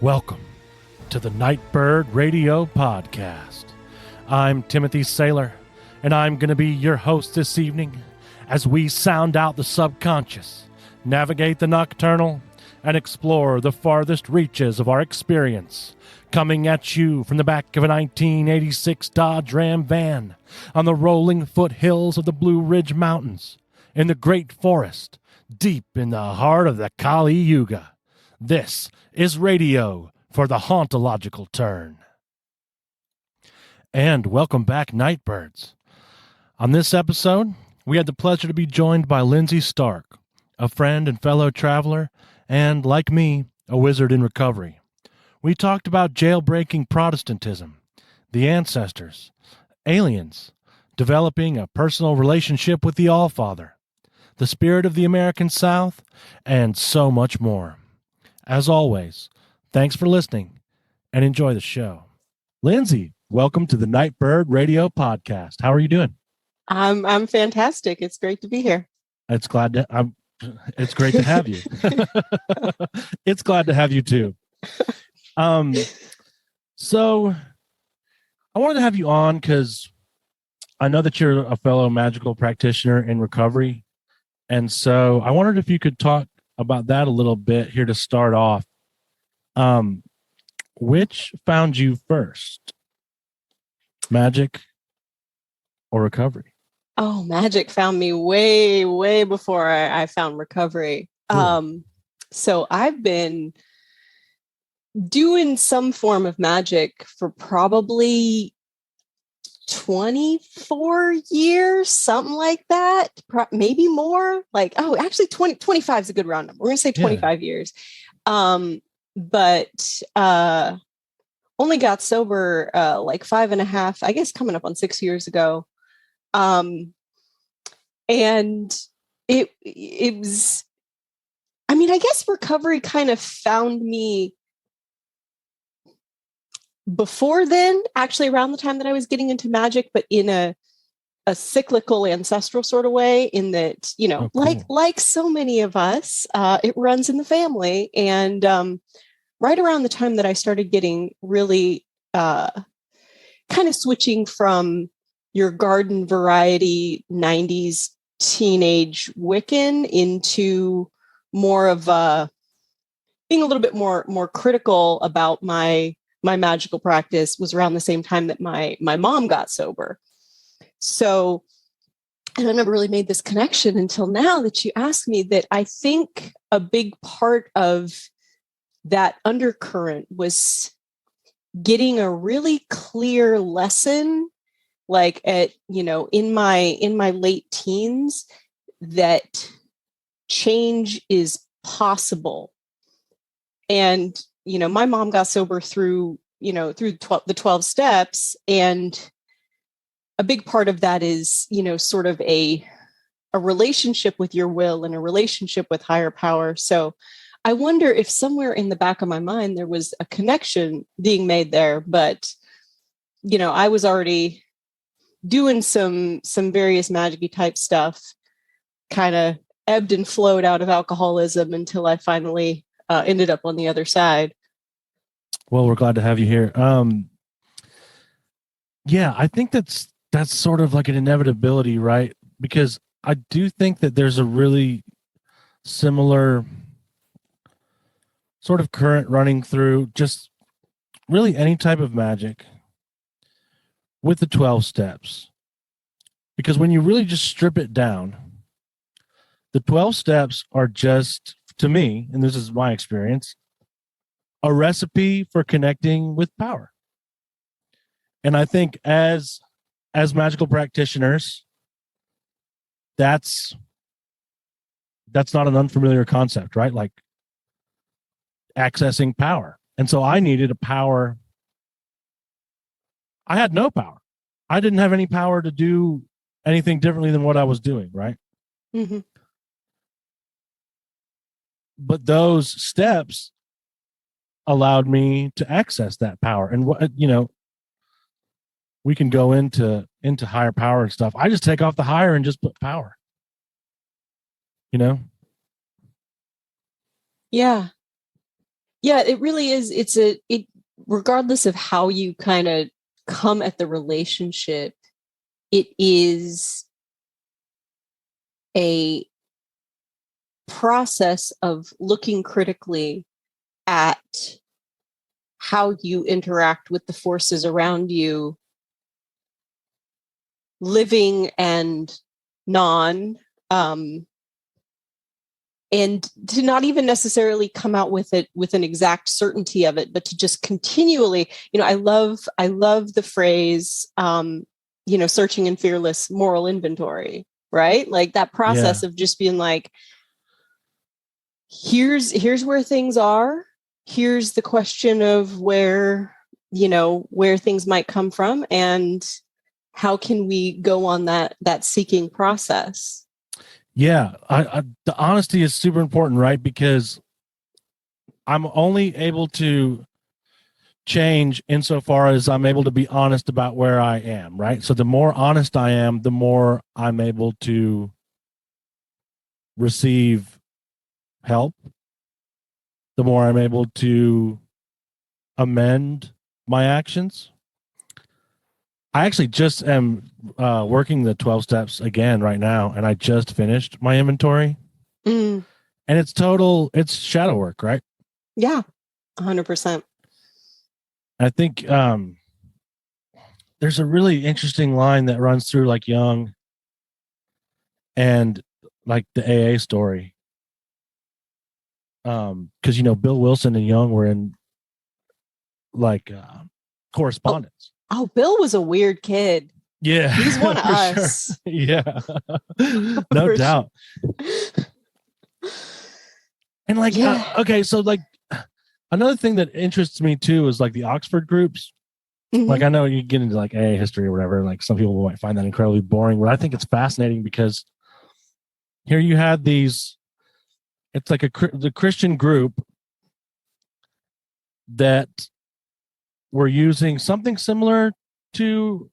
Welcome to the Nightbird Radio Podcast. I'm Timothy Saylor, and I'm going to be your host this evening as we sound out the subconscious, navigate the nocturnal, and explore the farthest reaches of our experience, coming at you from the back of a 1986 Dodge Ram van on the rolling foothills of the Blue Ridge Mountains, in the Great Forest, deep in the heart of the Kali Yuga. This is radio for the hauntological turn. And welcome back, Nightbirds. On this episode, we had the pleasure to be joined by Lindsay Starke, a friend and fellow traveler, and, like me, a wizard in recovery. We talked about jailbreaking Protestantism, the ancestors, aliens, developing a personal relationship with the Allfather, the spirit of the American South, and so much more. As always, thanks for listening and enjoy the show. Lindsay, welcome to the Nightbird Radio Podcast. How are you doing? I'm fantastic. It's great to be here. It's great to have you. It's glad to have you too. So I wanted to have you on because I know that you're a fellow magical practitioner in recovery. And so I wondered if you could talk about that a little bit here to start off. Which found you first? Magic or recovery? Oh, magic found me way, way before I found recovery. Cool. So I've been doing some form of magic for probably 24 years, something like that, maybe more. Actually 25 is a good round number. We're going to say 25 years. But only got sober like 5.5, I guess coming up on 6 years ago. And it was, I guess recovery kind of found me before then, actually around the time that I was getting into magic, but in a cyclical ancestral sort of way, in that, cool. like so many of us, it runs in the family. And right around the time that I started getting really kind of switching from your garden variety 90s teenage Wiccan into more of being a little bit more critical about my magical practice, was around the same time that my mom got sober. So, and I never really made this connection until now that you asked me, that I think a big part of that undercurrent was getting a really clear lesson, like in my late teens, that change is possible. And my mom got sober through the 12 steps. And a big part of that is, sort of a relationship with your will and a relationship with higher power. So I wonder if somewhere in the back of my mind, there was a connection being made there, but, I was already doing some various magic-y type stuff, kind of ebbed and flowed out of alcoholism until I finally ended up on the other side. Well, we're glad to have you here. Yeah, I think that's sort of like an inevitability, right? Because I do think that there's a really similar sort of current running through just really any type of magic with the 12 steps. Because when you really just strip it down, the 12 steps are just, to me, and this is my experience, a recipe for connecting with power. And I think as magical practitioners, that's not an unfamiliar concept, right? Like accessing power. And so I needed a power. I had no power. I didn't have any power to do anything differently than what I was doing, right? Mm-hmm. But those steps allowed me to access that power. And we can go into higher power and stuff. I just take off the higher and just put power. Yeah. Yeah, it really is. It regardless of how you kind of come at the relationship, it is a process of looking critically at how you interact with the forces around you, living and non, and to not even necessarily come out with it with an exact certainty of it, but to just continually, I love the phrase, searching and fearless moral inventory, right? Like that process of just being like, here's where things are. Here's the question of where things might come from, and how can we go on that seeking process. Yeah, the honesty is super important, right? Because I'm only able to change insofar as I'm able to be honest about where I am, right? So the more honest I am, the more I'm able to receive help, the more I'm able to amend my actions. I actually just am working the 12 steps again right now, and I just finished my inventory. And it's shadow work, right? Yeah, 100%. I think there's a really interesting line that runs through like Jung and like the AA story. Because Bill Wilson and Jung were in like correspondence. Oh, Bill was a weird kid. Yeah, he's one of us. Sure. Yeah, no doubt. And like, okay, so like another thing that interests me too is like the Oxford groups. Like I know you get into like AA history or whatever. Like some people might find that incredibly boring, but I think it's fascinating because here you had these. It's like the Christian group that were using something similar to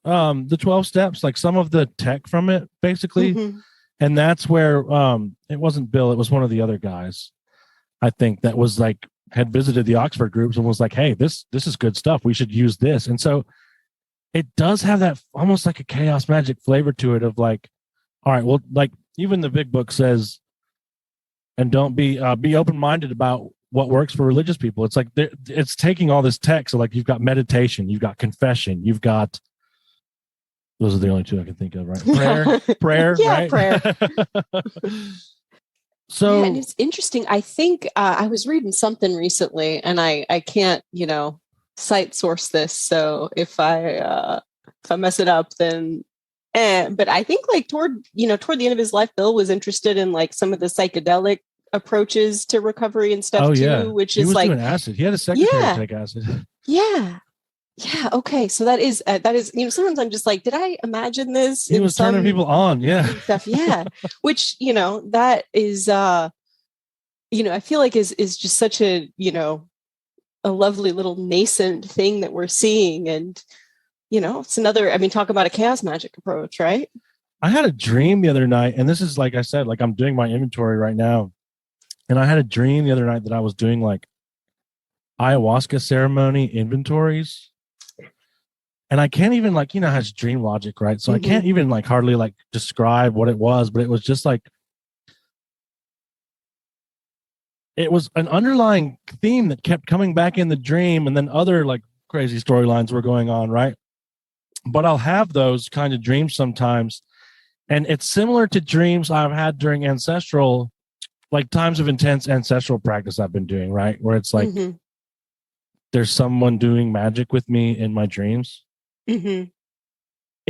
the 12 steps, like some of the tech from it, basically. And that's where it wasn't Bill, it was one of the other guys, I think, that was like had visited the Oxford groups and was like, hey, this is good stuff. We should use this. And so it does have that almost like a chaos magic flavor to it of like, all right, well, like even the big book says, and don't be open-minded about what works for religious people. It's like it's taking all this tech. So like you've got meditation, you've got confession, you've got, those are the only two I can think of, right? Prayer, yeah, right? Prayer. So and it's interesting. I think I was reading something recently, and I can't cite source this. So if I mess it up, then. But I think like toward the end of his life, Bill was interested in like some of the psychedelic approaches to recovery and stuff too, which he is was like doing acid. He had a secretary take acid. Yeah. Okay. So that is sometimes I'm just like, did I imagine this? He was turning people on. Yeah. Stuff. Yeah. Which, that is, I feel like is just such a, a lovely little nascent thing that we're seeing. And, it's another, talk about a chaos magic approach, right? I had a dream the other night, and this is like I said, like I'm doing my inventory right now. And I had a dream the other night that I was doing like ayahuasca ceremony inventories. And I can't even like, has dream logic, right? So I can't even like hardly like describe what it was, but it was just like, it was an underlying theme that kept coming back in the dream. And then other like crazy storylines were going on, right? But I'll have those kind of dreams sometimes. And it's similar to dreams I've had during Ancestral, like times of intense ancestral practice I've been doing, right? Where it's like, there's someone doing magic with me in my dreams. It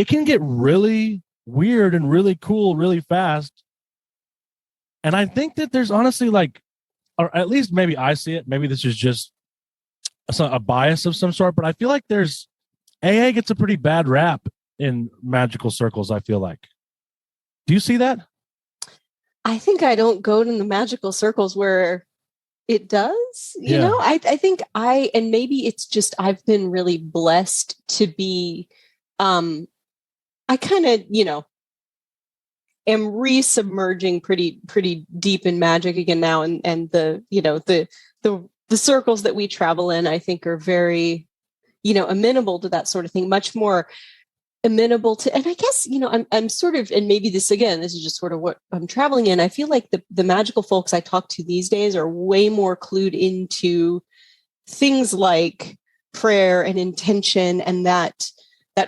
can get really weird and really cool really fast. And I think that there's honestly like, or at least maybe I see it, maybe this is just a bias of some sort, but I feel like there's AA gets a pretty bad rap in magical circles, I feel like. Do you see that? I think I don't go to the magical circles where it does, I think and maybe it's just, I've been really blessed to be, I kind of, am re-submerging pretty deep in magic again now. And the, the circles that we travel in, I think, are very, amenable to that sort of thing, much more amenable to, and I guess, I'm sort of, and maybe this is just sort of what I'm traveling in. I feel like the magical folks I talk to these days are way more clued into things like prayer and intention, and that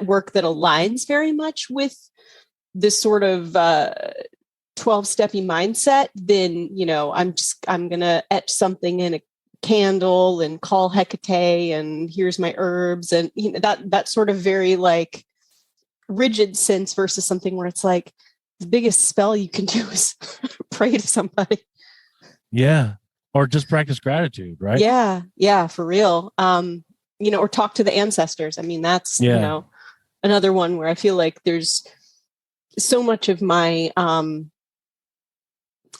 work that aligns very much with this sort of 12-steppy mindset. Then, I'm going to etch something in a candle and call Hecate, and here's my herbs, and that sort of very like rigid sense versus something where it's like the biggest spell you can do is pray to somebody. Yeah. Or just practice gratitude, right? Yeah, for real. Or talk to the ancestors. I mean, that's, another one where I feel like there's so much of my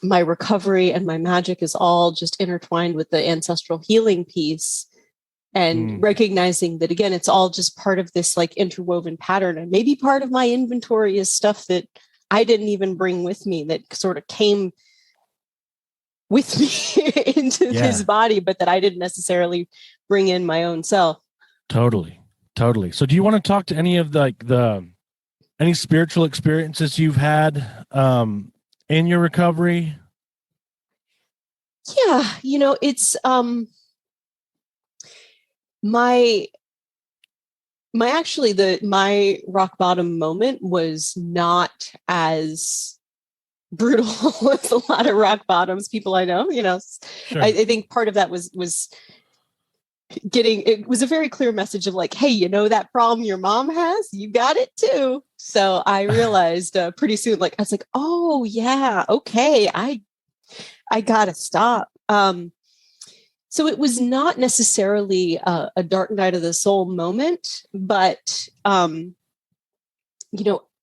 my recovery and my magic is all just intertwined with the ancestral healing piece, and recognizing that, again, it's all just part of this like interwoven pattern. And maybe part of my inventory is stuff that I didn't even bring with me, that sort of came with me into this body, but that I didn't necessarily bring in my own self. Totally. So do you want to talk to any of any spiritual experiences you've had in your recovery? Yeah, it's my rock bottom moment was not as brutal as a lot of rock bottoms people I know. Sure. I think part of that was it was a very clear message of like, hey, that problem your mom has, you got it too. So I realized pretty soon, like, I was like, oh yeah, okay, I gotta stop. So it was not necessarily a dark night of the soul moment, but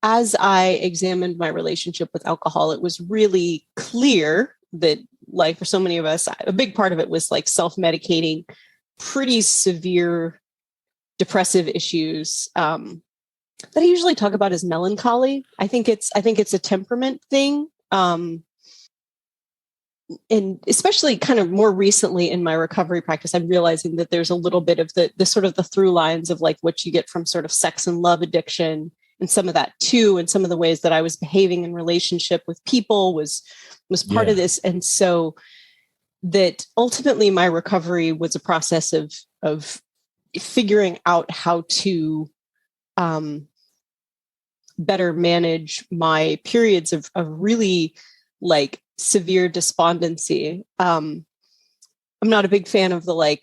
as I examined my relationship with alcohol, it was really clear that, like, for so many of us, a big part of it was like self-medicating pretty severe depressive issues that I usually talk about as melancholy. I think it's a temperament thing. And especially kind of more recently in my recovery practice, I'm realizing that there's a little bit of the sort of the through lines of like what you get from sort of sex and love addiction, and some of that too, and some of the ways that I was behaving in relationship with people was part of this. And so that ultimately my recovery was a process of figuring out how to better manage my periods of really like severe despondency. I'm not a big fan of the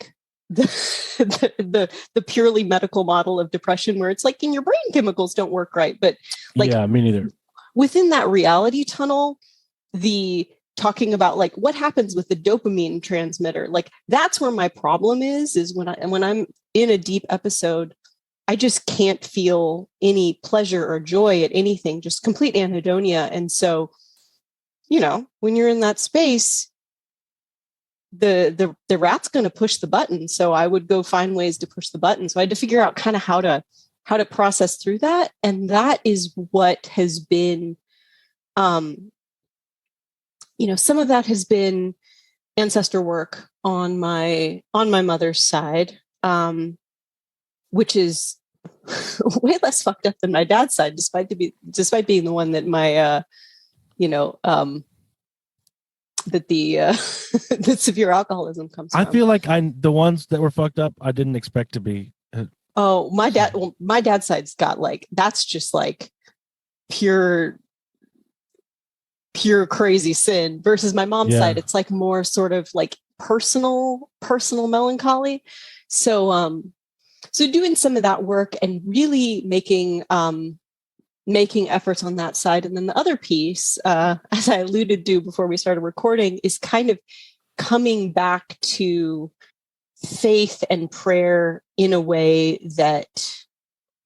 purely medical model of depression, where it's like, and your brain chemicals don't work right. But like, yeah, me neither. Within that reality tunnel, the talking about like what happens with the dopamine transmitter, like that's where my problem is when I'm in a deep episode, I just can't feel any pleasure or joy at anything, just complete anhedonia. And so, when you're in that space, the rat's going to push the button. So I would go find ways to push the button. So I had to figure out kind of how to process through that. And that is what has been, some of that has been ancestor work on my mother's side, which is way less fucked up than my dad's side, despite being the one that my, that the severe alcoholism comes from. I feel like the ones that were fucked up, I didn't expect to be. Oh, my dad's side's got like, that's just like pure crazy sin, versus my mom's side. It's like more sort of like personal melancholy. So, so doing some of that work and really making efforts on that side. And then the other piece, as I alluded to before we started recording, is kind of coming back to faith and prayer in a way that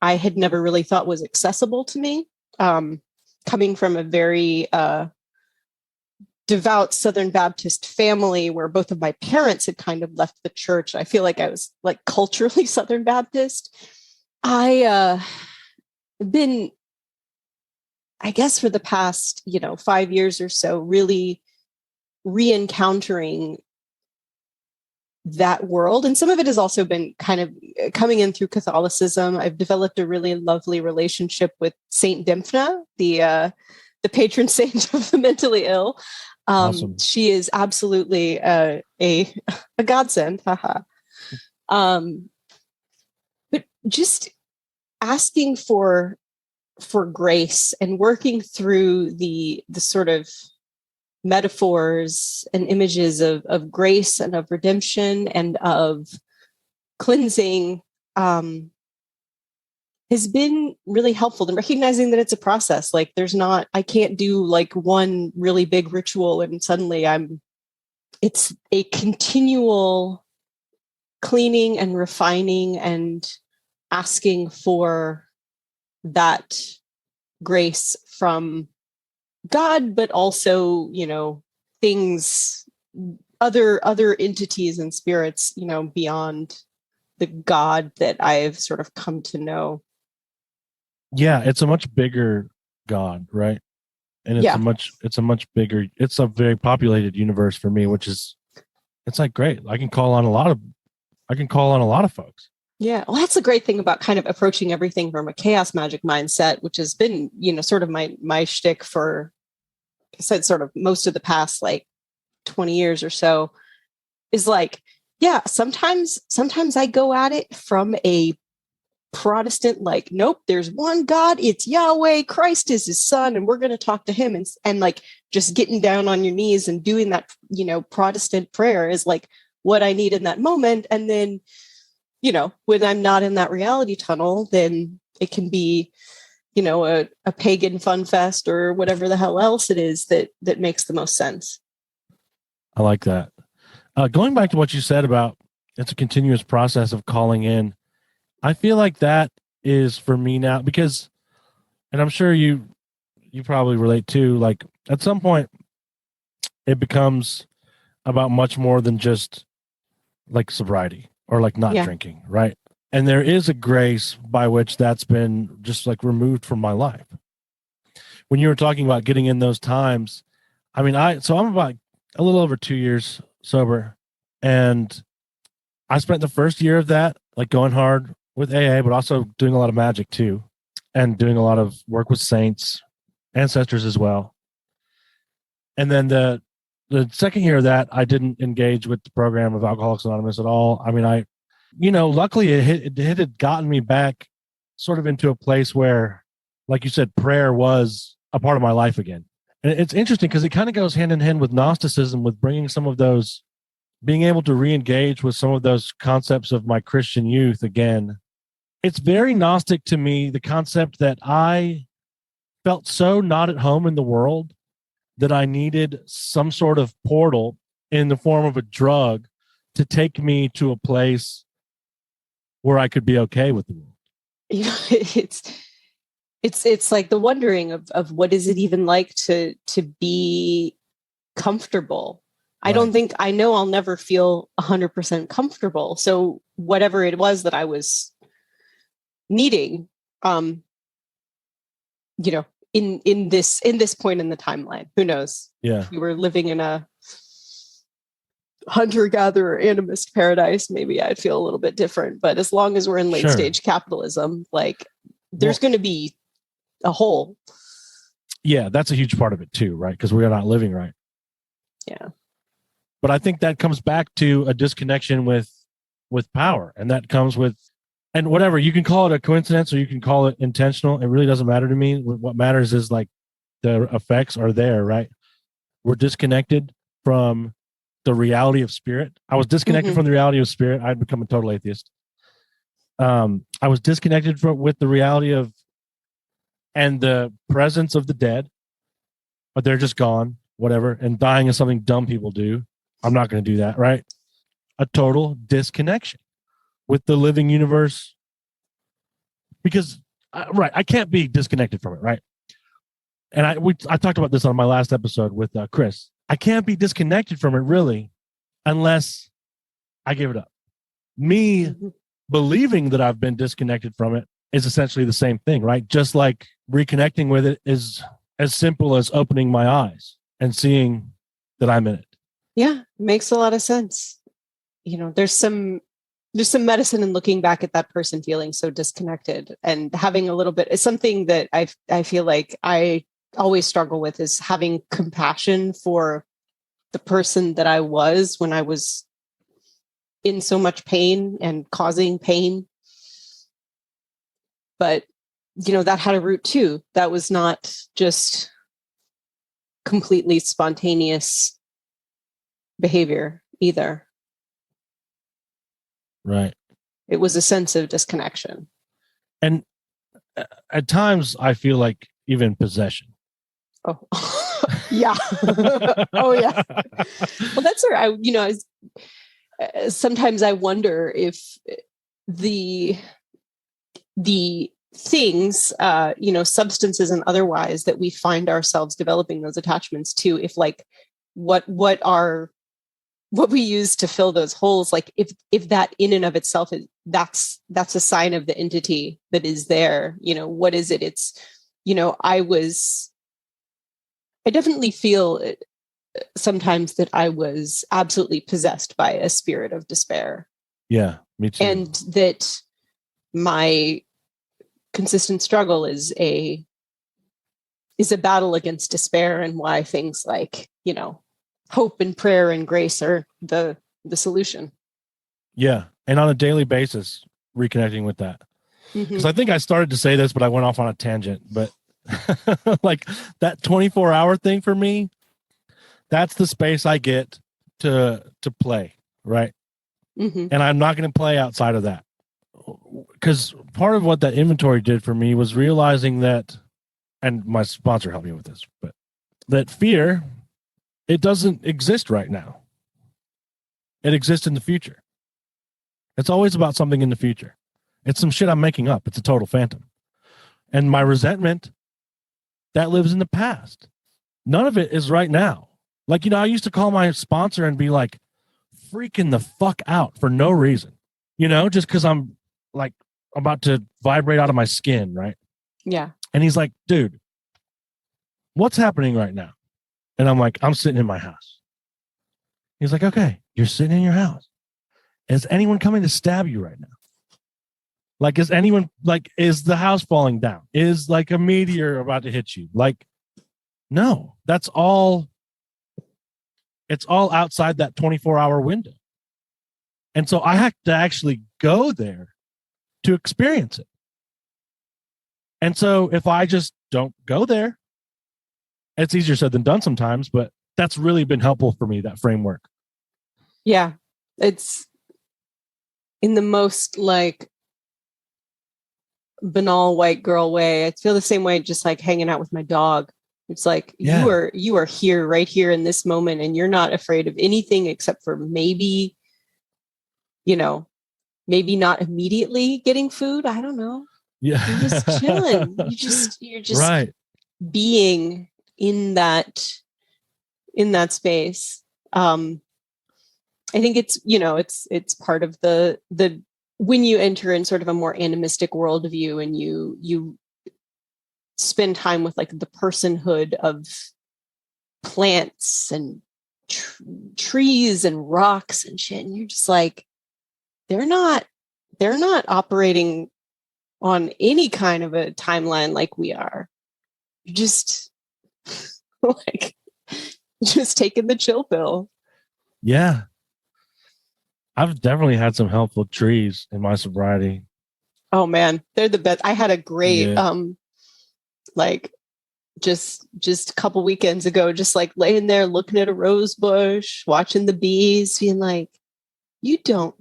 I had never really thought was accessible to me. Coming from a very devout Southern Baptist family where both of my parents had kind of left the church, I feel like I was like culturally Southern Been I guess for the past, 5 years or so, really re-encountering that world. And some of it has also been kind of coming in through Catholicism. I've developed a really lovely relationship with Saint Dymphna, the patron saint of the mentally ill. Awesome. She is absolutely a godsend. Haha. But just asking for grace and working through the sort of metaphors and images of grace and of redemption and of cleansing has been really helpful, and recognizing that it's a process. Like I can't do like one really big ritual and suddenly it's a continual cleaning and refining and asking for that grace from God, but also, things, other entities and spirits, beyond the God that I've sort of come to know. Yeah, it's a much bigger God, right? And it's it's a very populated universe for me, it's like great. I can call on a lot of folks. Yeah, well, that's the great thing about kind of approaching everything from a chaos magic mindset, which has been, sort of my shtick for, I said, sort of most of the past like 20 years or so, is like, yeah, sometimes I go at it from a Protestant, like, nope, there's one God, it's Yahweh, Christ is his son, and we're going to talk to him, and like just getting down on your knees and doing that, Protestant prayer is like what I need in that moment. And then, when I'm not in that reality tunnel, then it can be, a pagan fun fest or whatever the hell else it is that makes the most sense. I like that. Going back to what you said about it's a continuous process of calling in, I feel like that is for me now, because, and I'm sure you probably relate to, like at some point it becomes about much more than just like sobriety or like not drinking, right? And there is a grace by which that's been just like removed from my life. When you were talking about getting in those times, I mean, I'm about a little over 2 years sober, and I spent the first year of that like going hard with AA, but also doing a lot of magic too, and doing a lot of work with saints, ancestors as well. And then the second year of that, I didn't engage with the program of Alcoholics Anonymous at all. I mean, luckily it had gotten me back sort of into a place where, like you said, prayer was a part of my life again. And it's interesting because it kind of goes hand in hand with Gnosticism, with bringing some of those, being able to re-engage with some of those concepts of my Christian youth again. It's very Gnostic to me, the concept that I felt so not at home in the world that I needed some sort of portal in the form of a drug to take me to a place where I could be okay with the world. It's like the wondering of what is it even like to be comfortable. Right. I don't think, I know I'll never feel 100% comfortable. So whatever it was that I was needing, in this point in the timeline, who knows? Yeah. If we were living in a hunter-gatherer animist paradise, maybe I'd feel a little bit different. But as long as we're in late stage capitalism, like there's going to be a hole. Yeah, that's a huge part of it too, right? Because we are not living right. Yeah. But I think that comes back to a disconnection with power, and that comes with, and whatever, you can call it a coincidence or you can call it intentional. It really doesn't matter to me. What matters is like the effects are there, right? We're disconnected from the reality of spirit. I was disconnected from the reality of spirit. I'd become a total atheist. I was disconnected with the reality of and the presence of the dead, but they're just gone, whatever. And dying is something dumb people do. I'm not going to do that, right? A total disconnection with the living universe, because I can't be disconnected from it, right? And I talked about this on my last episode with Chris. I can't be disconnected from it really unless I give it up. Me believing that I've been disconnected from it is essentially the same thing, right? Just like reconnecting with it is as simple as opening my eyes and seeing that I'm in it. Yeah, makes a lot of sense. There's some medicine in looking back at that person feeling so disconnected, and having a little bit is something that I feel like I always struggle with, is having compassion for the person that I was when I was in so much pain and causing pain. But, that had a root too. That was not just completely spontaneous behavior either. Right. It was a sense of disconnection. And at times I feel like even possession. Oh, yeah. Oh, yeah. Well, that's where sometimes I wonder if the things, substances and otherwise that we find ourselves developing those attachments to, if like what we use to fill those holes, like if that in and of itself is that's a sign of the entity that is there. What is it? It's, I definitely feel sometimes that I was absolutely possessed by a spirit of despair. Yeah, me too. And that my consistent struggle is a battle against despair, and why things like, hope and prayer and grace are the solution. Yeah. And on a daily basis, reconnecting with that. Because I think I started to say this, but I went off on a tangent. But like that 24-hour thing for me, that's the space I get to play. Right. And I'm not going to play outside of that. Because part of what that inventory did for me was realizing that, and my sponsor helped me with this, but that fear, it doesn't exist right now. It exists in the future. It's always about something in the future. It's some shit I'm making up. It's a total phantom. And my resentment, that lives in the past. None of it is right now. Like, I used to call my sponsor and be like, freaking the fuck out for no reason, just because I'm like about to vibrate out of my skin, right? Yeah. And he's like, dude, what's happening right now? And I'm like, I'm sitting in my house. He's like, okay, you're sitting in your house. Is anyone coming to stab you right now? Like, is the house falling down? Is like a meteor about to hit you? Like, no, it's all outside that 24-hour window. And so I have to actually go there to experience it. And so if I just don't go there, it's easier said than done sometimes, but that's really been helpful for me, that framework. Yeah. It's in the most like banal white girl way. I feel the same way, just like hanging out with my dog. It's like, you are here, right here in this moment, and you're not afraid of anything except for maybe not immediately getting food. I don't know. Yeah. You're just chilling. You're just right. being in that space. I think it's, it's part of the when you enter in sort of a more animistic worldview, and you spend time with like the personhood of plants and trees and rocks and shit, and you're just like, they're not operating on any kind of a timeline like we are. You're just like just taking the chill pill. Yeah. I've definitely had some helpful trees in my sobriety. Oh man, they're the best. I had a great like just a couple weekends ago, just like laying there looking at a rose bush, watching the bees, being like, you don't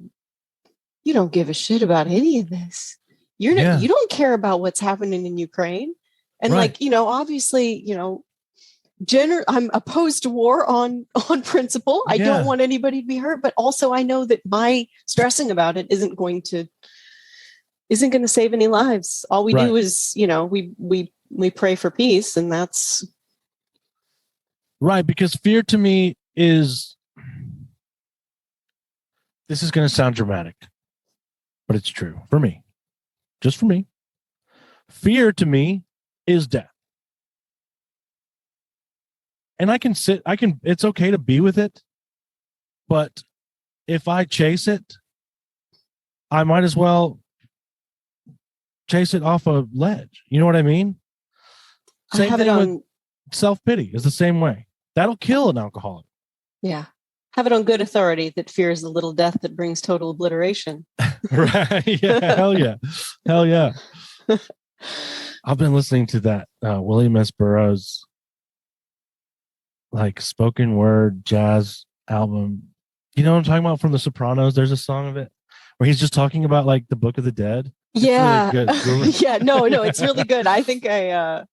give a shit about any of this. You don't care about what's happening in Ukraine. And right. Like, obviously, I'm opposed to war on principle. I don't want anybody to be hurt, but also I know that my stressing about it isn't going to save any lives. All we do is, we pray for peace, and that's right. Because fear to me is, this is going to sound dramatic, but it's true for me, just for me. Fear to me is death. And it's okay to be with it, but if I chase it, I might as well chase it off a ledge. You know what I mean? Same thing with self-pity is the same way. That'll kill an alcoholic. Yeah. Have it on good authority that fears the little death that brings total obliteration. Right. Yeah. Hell yeah. Hell yeah. I've been listening to that William S. Burroughs like spoken word jazz album. You know what I'm talking about from The Sopranos? There's a song of it where he's just talking about like the Book of the Dead. Yeah. It's really good. Yeah. No, it's really good. I think I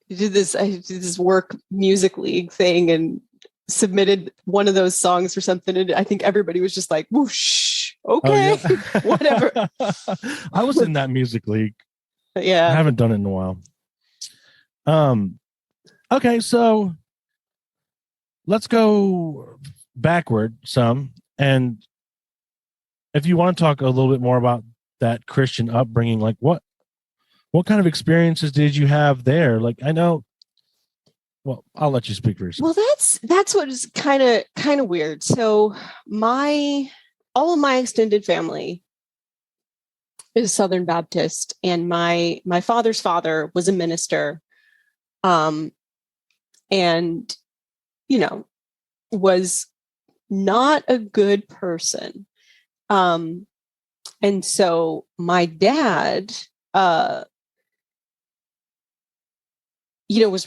did this work music league thing and submitted one of those songs or something. And I think everybody was just like, whoosh, okay, oh, yeah. whatever. I was in that music league. Yeah. I haven't done it in a while. Okay, so let's go backward some. And if you want to talk a little bit more about that Christian upbringing, like what kind of experiences did you have there? Like, I know, well, I'll let you speak for yourself. Well, that's what is kind of weird. So all of my extended family is Southern Baptist, and my father's father was a minister, and was not a good person, and so my dad was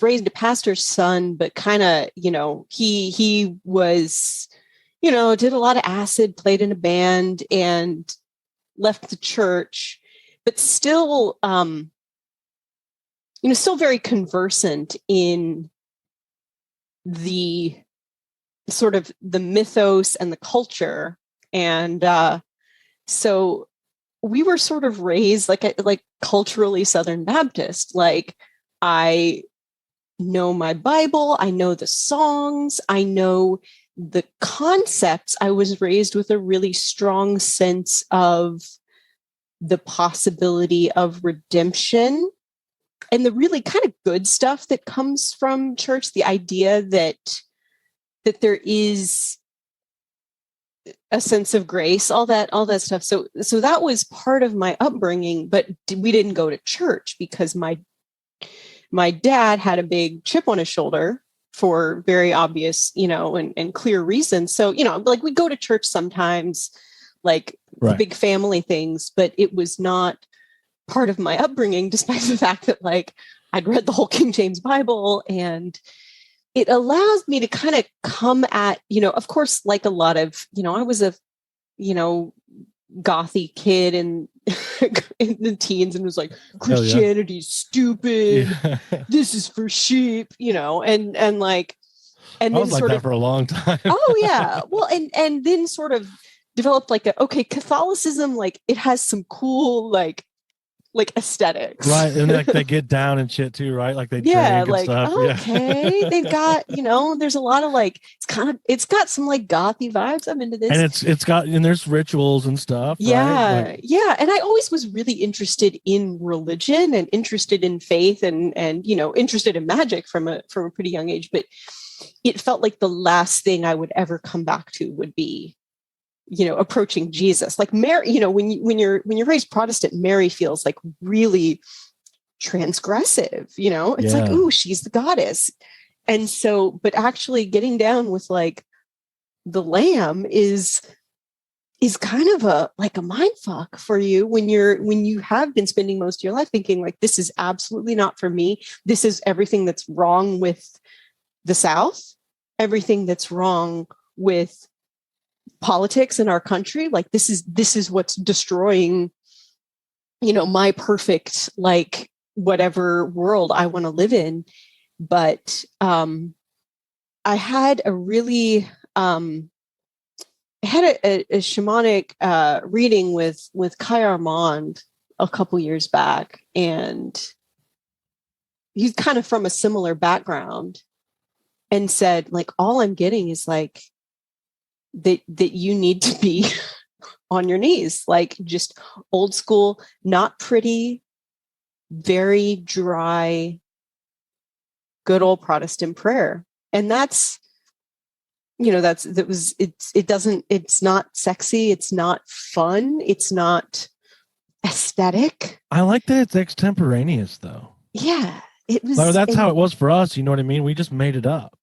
raised a pastor's son, but kind of, he was, did a lot of acid, played in a band, and left the church, but still, still very conversant in the sort of the mythos and the culture. And so we were sort of raised like culturally Southern Baptist. Like, I know my Bible, I know the songs, I know the concepts. I was raised with a really strong sense of the possibility of redemption and the really kind of good stuff that comes from church. The idea that there is a sense of grace, all that stuff. So that was part of my upbringing, but we didn't go to church because my dad had a big chip on his shoulder for very obvious, and clear reasons. So, like we go to church sometimes, like right. Big family things, but it was not part of my upbringing, despite the fact that like I'd read the whole King James Bible, and it allows me to kind of come at, of course, like a lot of, I was a, gothy kid in the teens and was like, Christianity's stupid. Yeah. This is for sheep, and like, and I was like that for a long time. Oh yeah. Well, and then sort of developed like Catholicism, like it has some cool, like aesthetics. Right. And like they get down and shit too, right? Like they drink and stuff. Okay. Yeah. They've got, there's a lot of like, it's got some like gothy vibes. I'm into this. And and there's rituals and stuff. Yeah. Right? Yeah. And I always was really interested in religion and interested in faith and interested in magic from a pretty young age. But it felt like the last thing I would ever come back to would be, approaching Jesus. Like Mary, when you're raised Protestant, Mary feels like really transgressive, it's like, ooh, she's the goddess. And so, but actually getting down with like the lamb is kind of a mind fuck for you when you have been spending most of your life thinking like, this is absolutely not for me. This is everything that's wrong with the South, everything that's wrong with politics in our country. Like this is what's destroying, my perfect, like whatever world I want to live in. But I had a really, a shamanic reading with Kai Armand a couple years back, and he's kind of from a similar background, and said like, all I'm getting is like that you need to be on your knees, like just old school, not pretty, very dry, good old Protestant prayer. And it's not sexy. It's not fun. It's not aesthetic. I like that it's extemporaneous though. Yeah. It was. So that's how it was for us. You know what I mean? We just made it up.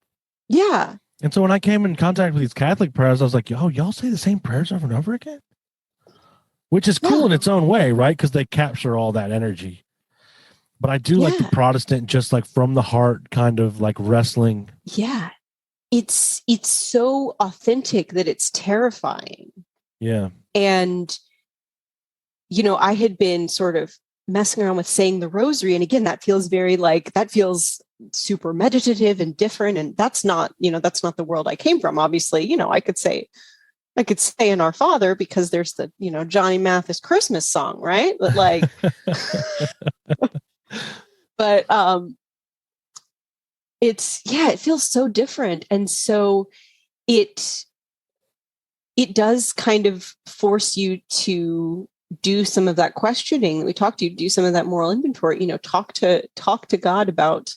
Yeah. And so when I came in contact with these Catholic prayers, I was like, y'all say the same prayers over and over again? Which is cool in its own way, right? Because they capture all that energy. But I do like the Protestant, just like from the heart, kind of like wrestling. Yeah. It's so authentic that it's terrifying. Yeah. And, I had been sort of messing around with saying the rosary. And again, that feels super meditative and different. And that's not the world I came from. Obviously, I could say in Our Father because there's the, Johnny Mathis Christmas song, right? But like, but it feels so different. And so it does kind of force you to do some of that questioning. We talked to you, do some of that moral inventory, talk to God about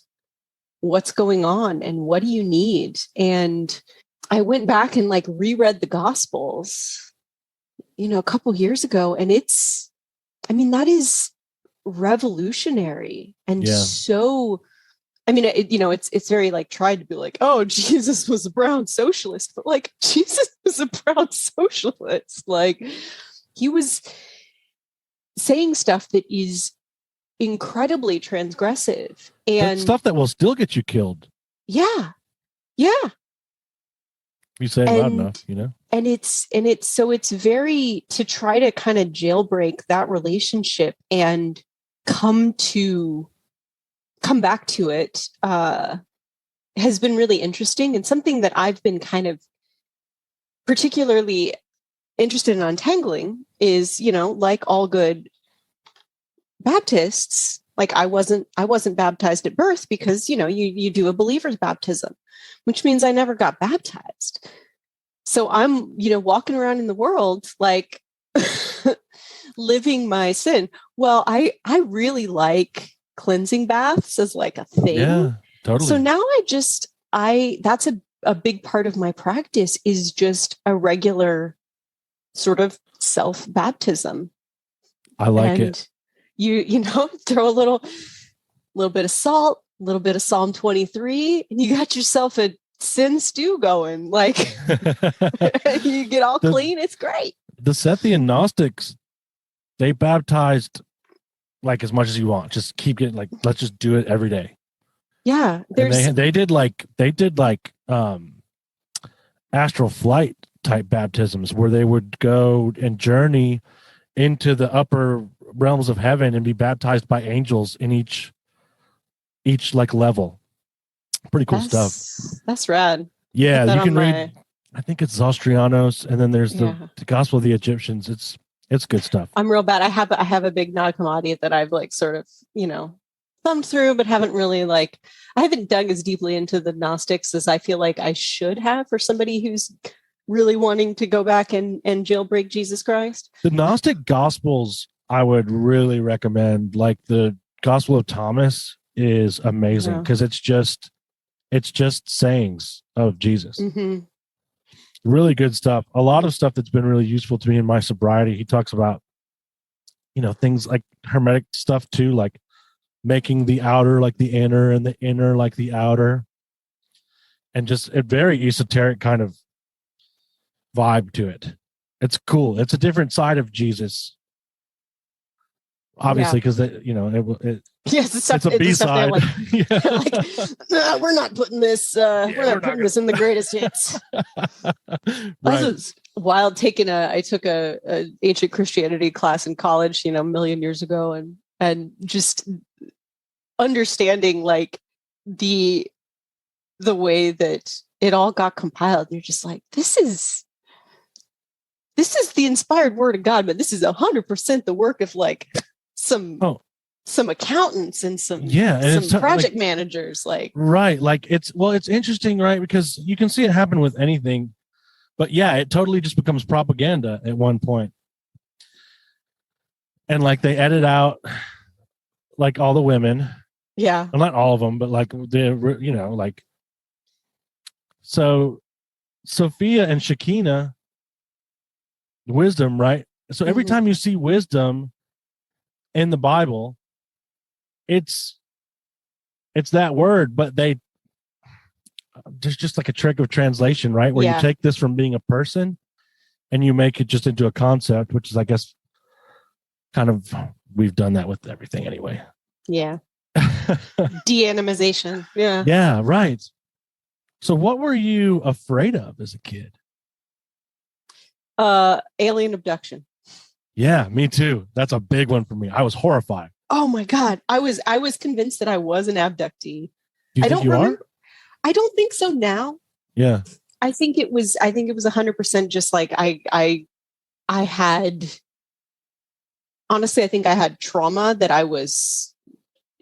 what's going on and what do you need. And I went back and like reread the Gospels, a couple years ago. And that is revolutionary and so, it's very like tried to be like, oh, Jesus was a brown socialist, but like Jesus was a brown socialist. Like he was saying stuff that is incredibly transgressive and stuff that will still get you killed. Yeah. You say it loud enough, And it's very to try to kind of jailbreak that relationship and come back to it has been really interesting, and something that I've been kind of particularly interested in untangling is, like all good Baptists, like I wasn't baptized at birth because, you do a believer's baptism, which means I never got baptized. So I'm, walking around in the world, like living my sin. Well, I really like cleansing baths as like a thing. Yeah, totally. So now that's a big part of my practice is just a regular sort of self-baptism. I like it. You throw a little bit of salt, a little bit of Psalm 23, and you got yourself a sin stew going. Like you get all clean. It's great. The Sethian Gnostics, they baptized like as much as you want. Just keep getting like, let's just do it every day. Yeah. They did astral flight type baptisms where they would go and journey into the upper realms of heaven and be baptized by angels in each like level. Pretty cool stuff. That's rad. Yeah, you can read. I think it's Zostrianos, and then there's the Gospel of the Egyptians. It's good stuff. I'm real bad. I have a big Nag Hammadi that I've like sort of thumbed through, but haven't really I haven't dug as deeply into the Gnostics as I feel like I should have for somebody who's really wanting to go back and jailbreak Jesus Christ. The Gnostic Gospels I would really recommend. Like the Gospel of Thomas is amazing because it's just sayings of Jesus. Mm-hmm. Really good stuff. A lot of stuff that's been really useful to me in my sobriety. He talks about, things like hermetic stuff too, like making the outer like the inner and the inner like the outer, and just a very esoteric kind of vibe to it. It's cool. It's a different side of Jesus, obviously, because yes, it's a B-side. We're not putting this. We're not putting this in the greatest hits. Right. This was wild. I took a ancient Christianity class in college, a million years ago, and just understanding like the way that it all got compiled. You're just like, this is the inspired word of God, but this is 100% the work of like some accountants and some project managers. Right. Like it's interesting, right? Because you can see it happen with anything, but yeah, it totally just becomes propaganda at one point. And like they edit out like all the women. Yeah. Well, not all of them, but like like so Sophia and Shekinah, wisdom, right? So every time you see wisdom in the Bible, it's that word, but there's just like a trick of translation, right? Where you take this from being a person and you make it just into a concept, which is, I guess, kind of, we've done that with everything anyway. Yeah. De-animization. Yeah. Yeah, right. So what were you afraid of as a kid? Alien abduction. Yeah, me too. That's a big one for me. I was horrified. Oh my God. I was convinced that I was an abductee. Do you think you are? I don't think so now. Yeah. I think it was 100% just like I had, honestly, I think I had trauma that I was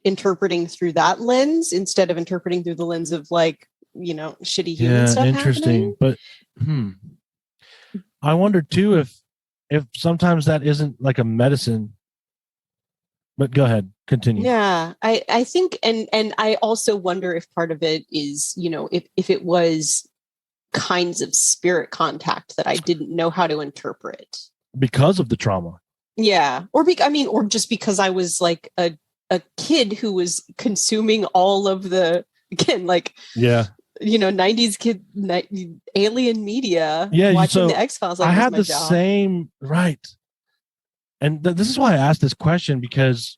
interpreting through that lens instead of interpreting through the lens of like, shitty human stuff. Interesting. Happening. But I wonder too if sometimes that isn't like a medicine. But go ahead, continue. Yeah, I think, and I also wonder if part of it is, if it was kinds of spirit contact that I didn't know how to interpret because of the trauma. Yeah, or just because I was like a kid who was consuming all of the, again, like 90s kid alien media. Yeah, watching the X-Files. Like, I had the same right. And this is why I asked this question, because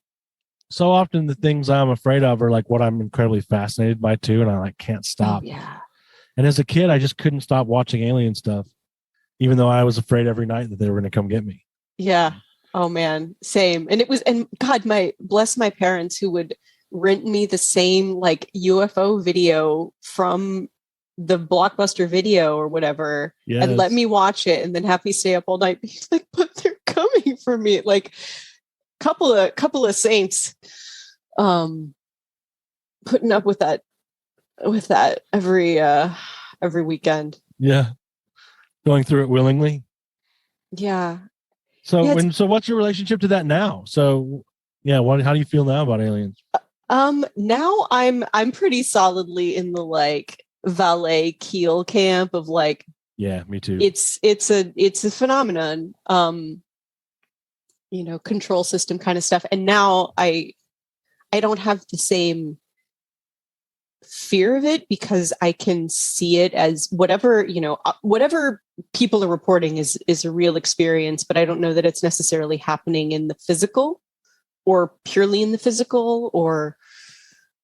so often the things I'm afraid of are like what I'm incredibly fascinated by too, and I like can't stop. Oh, yeah. And as a kid, I just couldn't stop watching alien stuff, even though I was afraid every night that they were going to come get me. Yeah. Oh man, same. And God, bless my parents who would rent me the same like UFO video from the Blockbuster Video or whatever, and let me watch it, and then have me stay up all night. Like, but they're coming for me. Like, couple of saints, putting up with that every weekend. Yeah, going through it willingly. Yeah. So what's your relationship to that now? So yeah, how do you feel now about aliens? Now I'm pretty solidly in the like valet Keel camp of like, yeah, me too. It's a phenomenon, control system kind of stuff. And now I don't have the same fear of it, because I can see it as whatever people are reporting is a real experience, but I don't know that it's necessarily happening in the physical or purely in the physical, or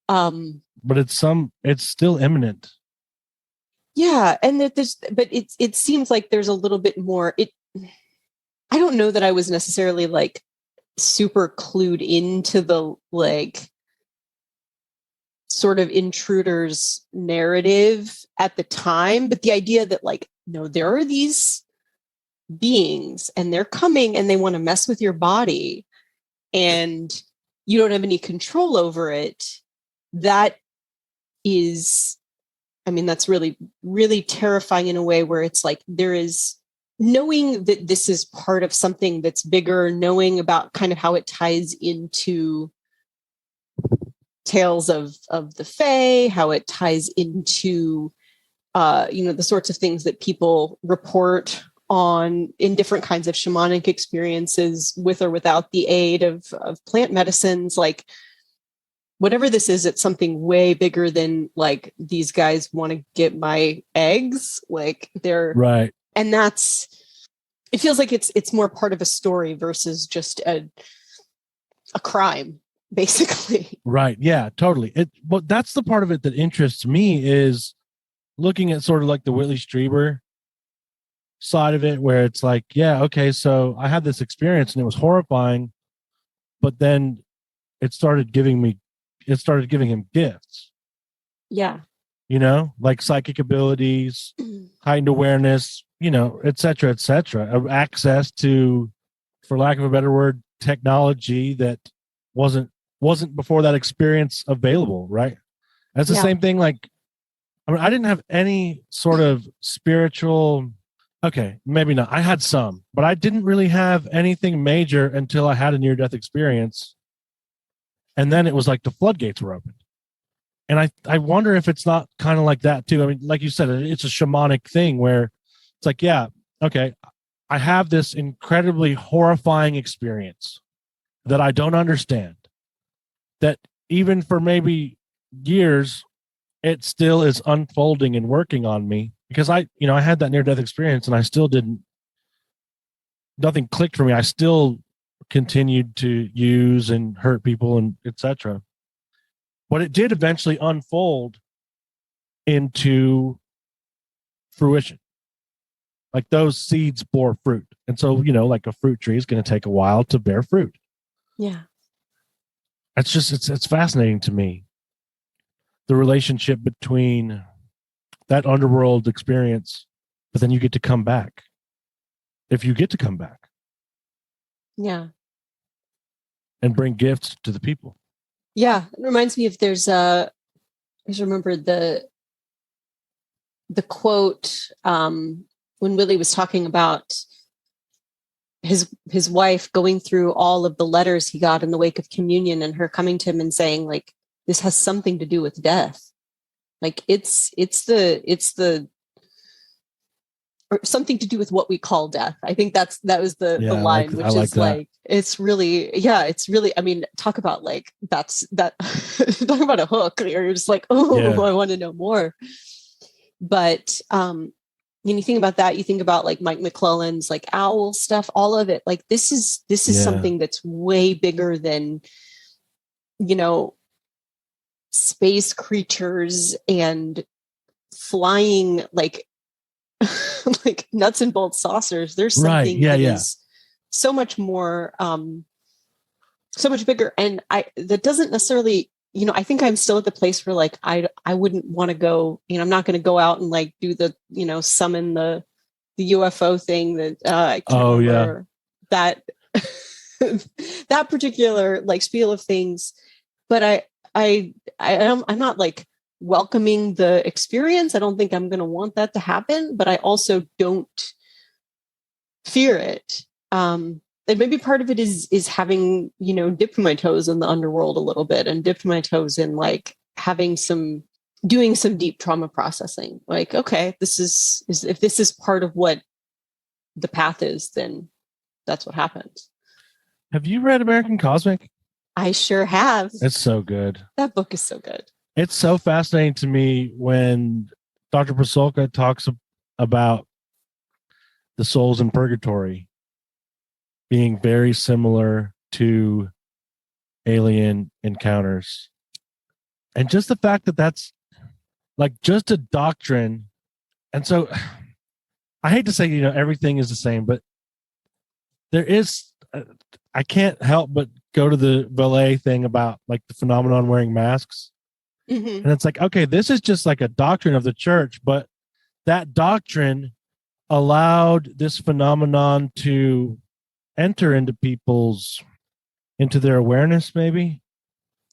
but it's still imminent. Yeah, and but it seems like there's a little bit more. I don't know that I was necessarily like super clued into the like sort of intruders narrative at the time, but the idea that like, no, there are these beings and they're coming and they want to mess with your body and you don't have any control over it. That is, that's really, really terrifying in a way where it's like, there is knowing that this is part of something that's bigger, knowing about kind of how it ties into tales of the Fae, how it ties into, the sorts of things that people report on in different kinds of shamanic experiences with or without the aid of plant medicines. Like, whatever this is, it's something way bigger than like, these guys want to get my eggs. Like, they're right. And it feels like it's more part of a story versus just a crime, basically. Right. Yeah, totally. But that's the part of it that interests me, is looking at sort of like the Whitley Strieber side of it, where it's like, yeah, okay, so I had this experience and it was horrifying, but then it started giving him gifts. Yeah. Like psychic abilities, heightened awareness, et cetera, access to, for lack of a better word, technology that wasn't before that experience available, right? That's the same thing. Like, I didn't have any sort of spiritual, okay, maybe not. I had some, but I didn't really have anything major until I had a near-death experience. And then it was like the floodgates were opened. And I wonder if it's not kind of like that too. I mean, like you said, it's a shamanic thing where it's like, yeah, okay, I have this incredibly horrifying experience that I don't understand, that even for maybe years, it still is unfolding and working on me, because I had that near-death experience and I still nothing clicked for me. I still continued to use and hurt people and etc. But it did eventually unfold into fruition. Like those seeds bore fruit. And so, like a fruit tree is going to take a while to bear fruit. Yeah. It's fascinating to me, the relationship between that underworld experience, but then you get to come back. If you get to come back. Yeah. And bring gifts to the people. Yeah. It reminds me of I just remember the quote when Willie was talking about his wife going through all of the letters he got in the wake of communion, and her coming to him and saying, like, this has something to do with death. Like it's the or something to do with what we call death. I think that was the line, which is like, it's really, I mean, talk about like, talk about a hook. You're just like, I want to know more. But when you think about that, you think about like Mike McClellan's like owl stuff, all of it. Like this is something that's way bigger than, space creatures and flying like like nuts and bolts saucers. There's something that is so much more, so much bigger. And that doesn't necessarily, I think I'm still at the place where like, I wouldn't want to go, I'm not going to go out and like do the, summon the UFO thing that, I can't remember that, that particular like spiel of things. But I'm not like welcoming the experience. I don't think I'm going to want that to happen, but I also don't fear it. And maybe part of it is having, dipped my toes in the underworld a little bit, and dipped my toes in like doing some deep trauma processing. Like, okay, this is if this is part of what the path is, then that's what happens. Have you read American Cosmic? I sure have. It's so good. That book is so good. It's so fascinating to me when Dr. Pasulka talks about the souls in purgatory being very similar to alien encounters. And just the fact that that's like just a doctrine. And so I hate to say, everything is the same, but there is, I can't help but go to the ballet thing about like the phenomenon wearing masks. Mm-hmm. And it's like, okay, this is just like a doctrine of the church, but that doctrine allowed this phenomenon to enter into their awareness, maybe.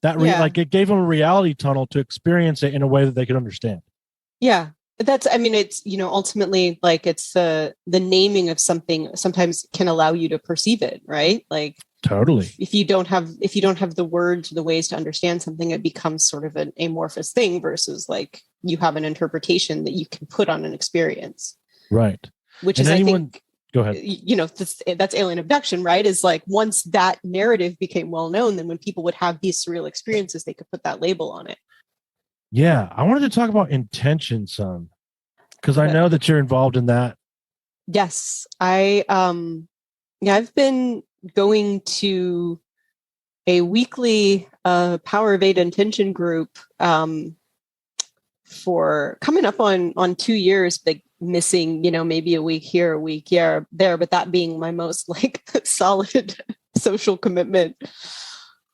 Like it gave them a reality tunnel to experience it in a way that they could understand. Yeah. It's, ultimately like it's the naming of something sometimes can allow you to perceive it, right? Like totally. If you don't have the words or the ways to understand something, it becomes sort of an amorphous thing versus like you have an interpretation that you can put on an experience. Right. Which is, I think, go ahead. That's alien abduction, right? Is like once that narrative became well known, then when people would have these surreal experiences, they could put that label on it. Yeah, I wanted to talk about intention, son, because I know that you're involved in that. Yes, I've been going to a weekly Power of 8 intention group for coming up on 2 years, but missing, maybe a week here, a week there, but that being my most like solid social commitment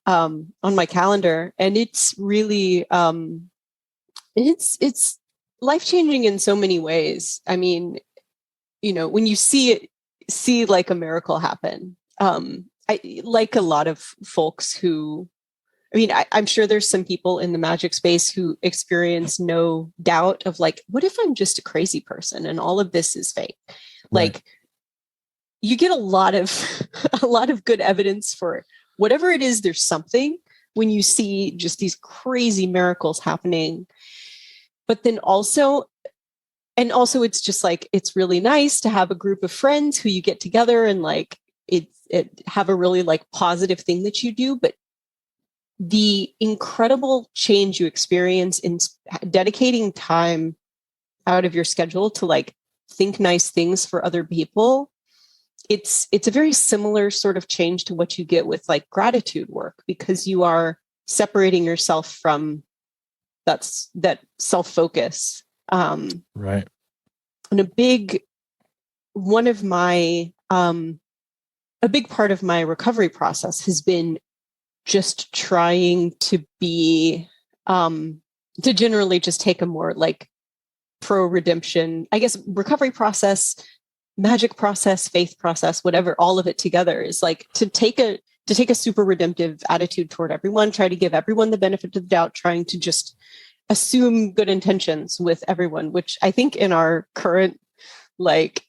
on my calendar. And it's really, it's life-changing in so many ways. I mean, when you see like a miracle happen, I like a lot of folks who, I'm sure there's some people in the magic space who experience no doubt of like, what if I'm just a crazy person and all of this is fake? Right. Like you get a lot of good evidence for whatever it is, there's something, when you see just these crazy miracles happening. But then also it's just like, it's really nice to have a group of friends who you get together and like it have a really like positive thing that you do. But the incredible change you experience in dedicating time out of your schedule to like think nice things for other people, it's a very similar sort of change to what you get with like gratitude work, because you are separating yourself from that self-focus. Right. And a big part of my recovery process has been just trying to be, to generally just take a more like pro-redemption, I guess, recovery process, magic process, faith process, whatever, all of it together is like to take a super redemptive attitude toward everyone, try to give everyone the benefit of the doubt, trying to just assume good intentions with everyone, which I think in our current like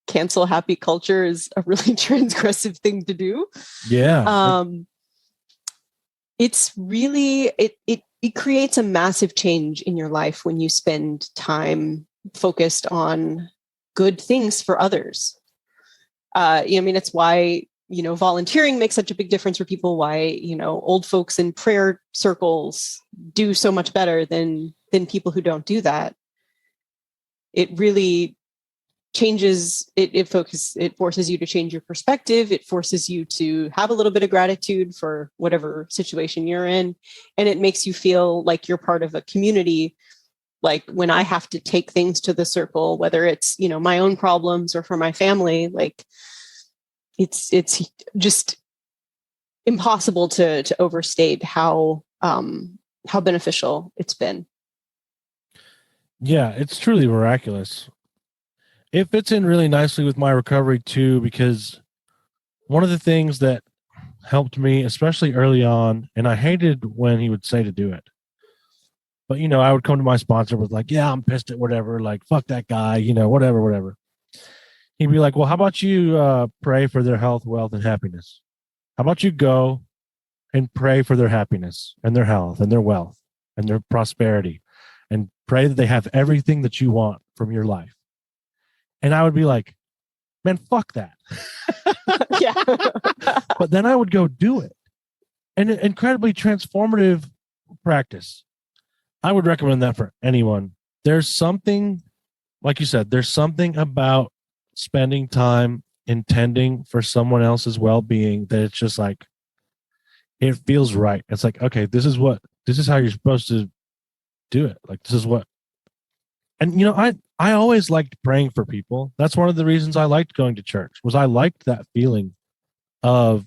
cancel happy culture is a really transgressive thing to do. Yeah. It's really, it creates a massive change in your life when you spend time focused on good things for others. I mean, it's why, volunteering makes such a big difference for people, why, old folks in prayer circles do so much better than people who don't do that. It really changes, it forces you to change your perspective. It forces you to have a little bit of gratitude for whatever situation you're in. And it makes you feel like you're part of a community. Like when I have to take things to the circle, whether it's, my own problems or for my family, like it's just impossible to overstate how beneficial it's been. Yeah, it's truly miraculous. It fits in really nicely with my recovery too, because one of the things that helped me, especially early on, and I hated when he would say to do it, but I would come to my sponsor with like, yeah, I'm pissed at whatever, like fuck that guy, whatever. He'd be like, well, how about you pray for their health, wealth, and happiness? How about you go and pray for their happiness and their health and their wealth and their prosperity, and pray that they have everything that you want from your life? And I would be like, man, fuck that. Yeah. But then I would go do it. And an incredibly transformative practice. I would recommend that for anyone. There's something, like you said, there's something about spending time intending for someone else's well-being that it's just like, it feels right. It's like, okay, this is how you're supposed to do it. Like, this is what. And I always liked praying for people. That's one of the reasons I liked going to church, was I liked that feeling of,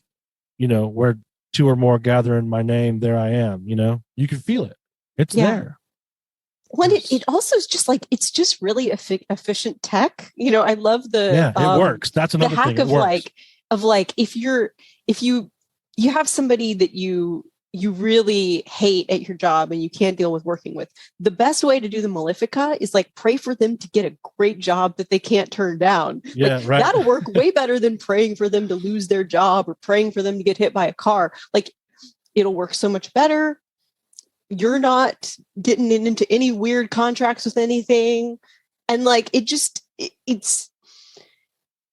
where two or more gather in my name, there I am. You can feel it. It's there. When it also is just like, it's just really efficient tech. I love the it works. That's another the hack thing. of like if you have somebody that you really hate at your job and you can't deal with working with, the best way to do the Malefica is like pray for them to get a great job that they can't turn down. Yeah, like, right. That'll work way better than praying for them to lose their job or praying for them to get hit by a car. Like, it'll work so much better. You're not getting into any weird contracts with anything. And like, it's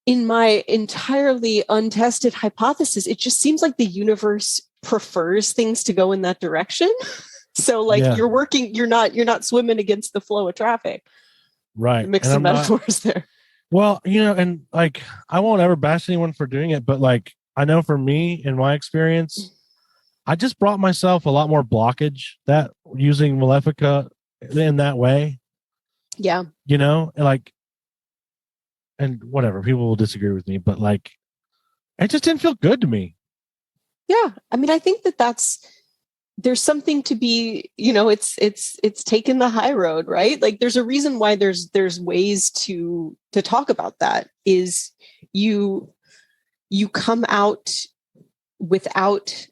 in my entirely untested hypothesis, it just seems like the universe prefers things to go in that direction. So like you're not swimming against the flow of traffic. Right. Mix some metaphors there. Well, and like, I won't ever bash anyone for doing it, but like, I know for me, in my experience, I just brought myself a lot more blockage that using Malefica in that way. Yeah. And whatever, people will disagree with me, but like, it just didn't feel good to me. Yeah. I mean, I think there's something to be, it's taken the high road, right? Like, there's a reason why there's ways to talk about that, is you come out without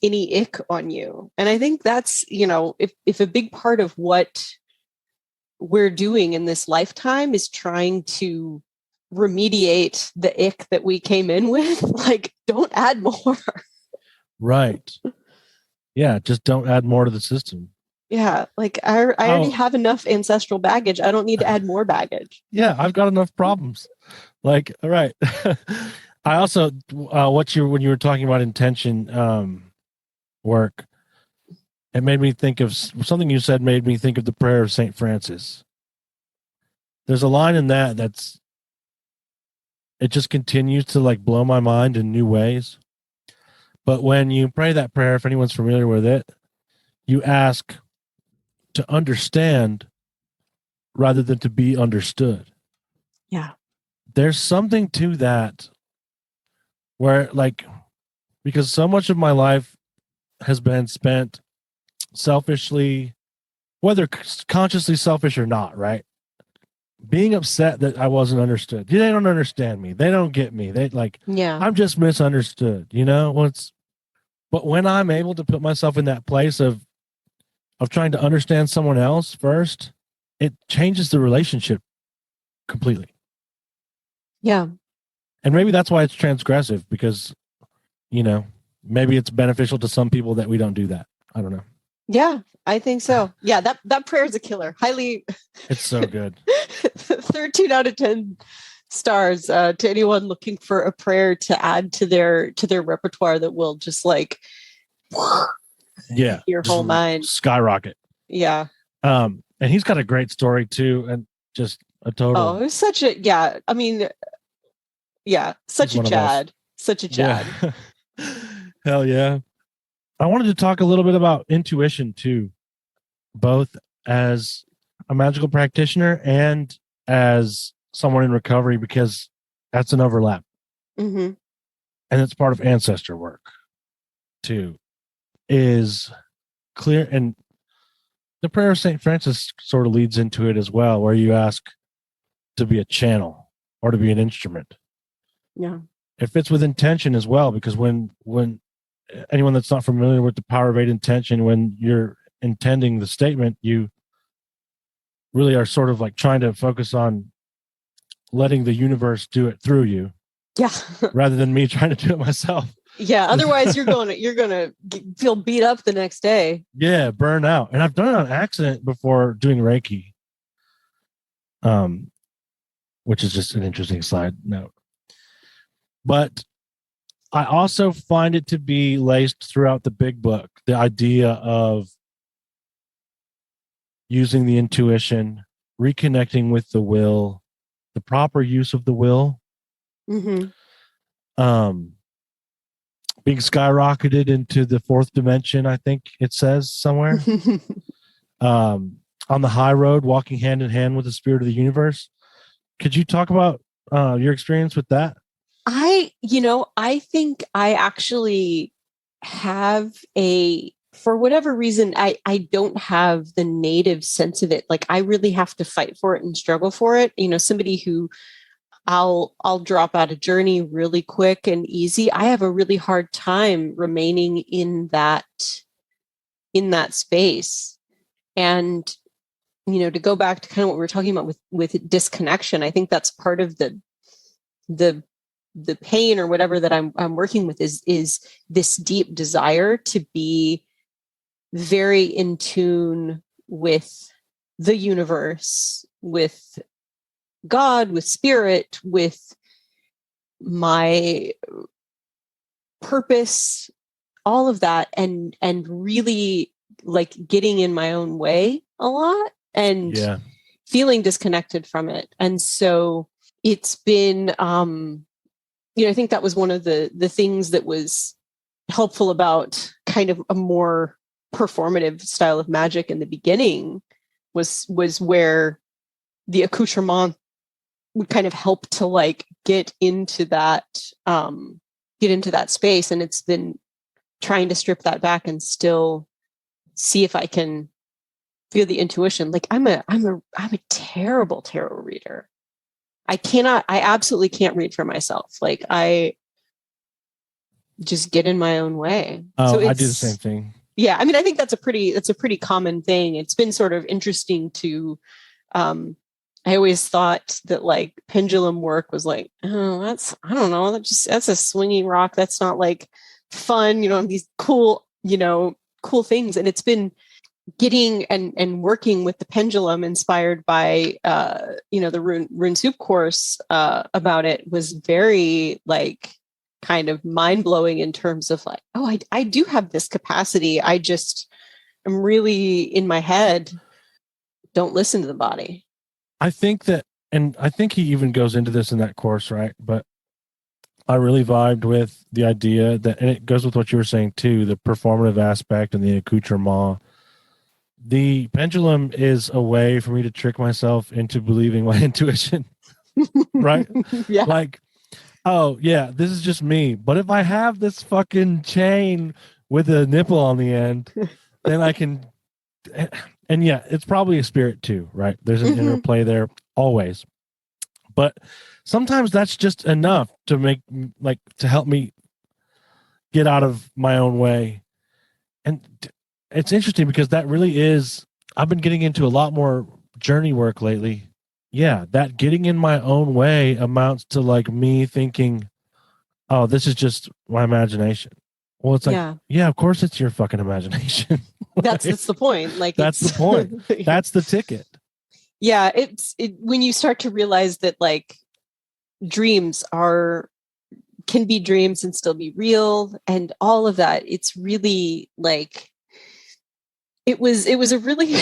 any ick on you. And I think that's, if a big part of what we're doing in this lifetime is trying to remediate the ick that we came in with, like, don't add more. Right. Yeah, just don't add more to the system. Yeah, like I already have enough ancestral baggage. I don't need to add more baggage. Yeah, I've got enough problems. Like, all right. I also, when you were talking about intention work, it made me think of something you said. Made me think of the prayer of Saint Francis. There's a line in that it just continues to like blow my mind in new ways. But when you pray that prayer, if anyone's familiar with it, you ask to understand rather than to be understood. Yeah. There's something to that where, like, because so much of my life has been spent selfishly, whether consciously selfish or not, right? Being upset that I wasn't understood. They don't understand me. They don't get me. I'm just misunderstood, but when I'm able to put myself in that place of trying to understand someone else first, it changes the relationship completely. Yeah. And maybe that's why it's transgressive, because, maybe it's beneficial to some people that we don't do that. I don't know. Yeah, I think so. Yeah, that prayer is a killer. Highly. It's so good. 13 out of 10 stars to anyone looking for a prayer to add to their repertoire that will just like your whole mind skyrocket. Yeah. And he's got a great story too, and just a total. Oh, it was such a such a Chad. Such a Chad. Yeah. Hell yeah. I wanted to talk a little bit about intuition too, both as a magical practitioner and as someone in recovery, because that's an overlap. Mm-hmm. And it's part of ancestor work too, is clear. And the prayer of St. Francis sort of leads into it as well, where you ask to be a channel or to be an instrument. Yeah. It fits with intention as well, because when anyone that's not familiar with the power of 8 intention, when you're intending the statement, you really are sort of like trying to focus on letting the universe do it through you. Yeah. Rather than me trying to do it myself. Yeah. Otherwise you're going to feel beat up the next day. Yeah. Burn out. And I've done it on accident before doing Reiki. Which is just an interesting side note. But I also find it to be laced throughout the big book, the idea of using the intuition, reconnecting with the will, the proper use of the will, mm-hmm. Being skyrocketed into the 4th dimension, I think it says somewhere. On the high road, walking hand in hand with the spirit of the universe. Could you talk about your experience with that? I think I actually have for whatever reason, I don't have the native sense of it. Like I really have to fight for it and struggle for it. Somebody who I'll drop out a journey really quick and easy. I have a really hard time remaining in that space. And, to go back to kind of what we were talking about with disconnection, I think that's part of the pain or whatever that I'm working with is this deep desire to be very in tune with the universe, with God, with spirit, with my purpose, all of that, and really like getting in my own way a lot and feeling disconnected from it. And so it's been I think that was one of the things that was helpful about kind of a more performative style of magic in the beginning was where the accoutrement would kind of help to like get into that space. And it's been trying to strip that back and still see if I can feel the intuition. Like I'm a terrible tarot reader. I absolutely can't read for myself. Like I just get in my own way. Oh, so I do the same thing. Yeah. I mean, I think that's a pretty common thing. It's been sort of interesting to, I always thought that like pendulum work was like, oh, I don't know. That's a swinging rock. That's not like fun, these cool cool things. And it's been getting and working with the pendulum inspired by, the rune soup course about it was very like kind of mind blowing in terms of like, oh, I do have this capacity. I just am really in my head. Don't listen to the body. I think that, and I think he even goes into this in that course, right? But I really vibed with the idea that, and it goes with what you were saying too, the performative aspect and the accoutrement. The pendulum is a way for me to trick myself into believing my intuition, right? Yeah. Like, oh, yeah, this is just me. But if I have this fucking chain with a nipple on the end, then I can. And yeah, it's probably a spirit too, right? There's an interplay there always. But sometimes that's just enough to make, like, to help me get out of my own way. And it's interesting because that really is, I've been getting into a lot more journey work lately. Yeah, that getting in my own way amounts to like me thinking, oh, this is just my imagination. Well, it's like, yeah, of course it's your fucking imagination. That's the point. Like, that's the point. That's the ticket. Yeah, when you start to realize that like dreams can be dreams and still be real and all of that. It's really like it was a really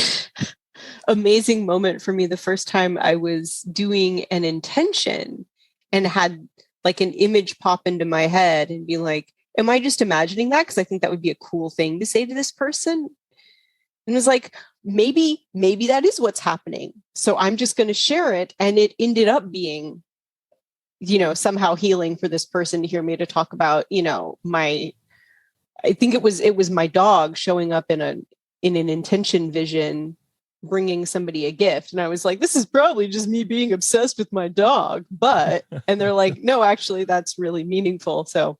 amazing moment for me the first time I was doing an intention and had like an image pop into my head and be like, am I just imagining that? Because I think that would be a cool thing to say to this person. And it was like, maybe that is what's happening. So I'm just going to share it. And it ended up being, somehow healing for this person to hear me to talk about, I think it was my dog showing up in an intention vision, bringing somebody a gift. And I was like, this is probably just me being obsessed with my dog. And they're like, no, actually, that's really meaningful. So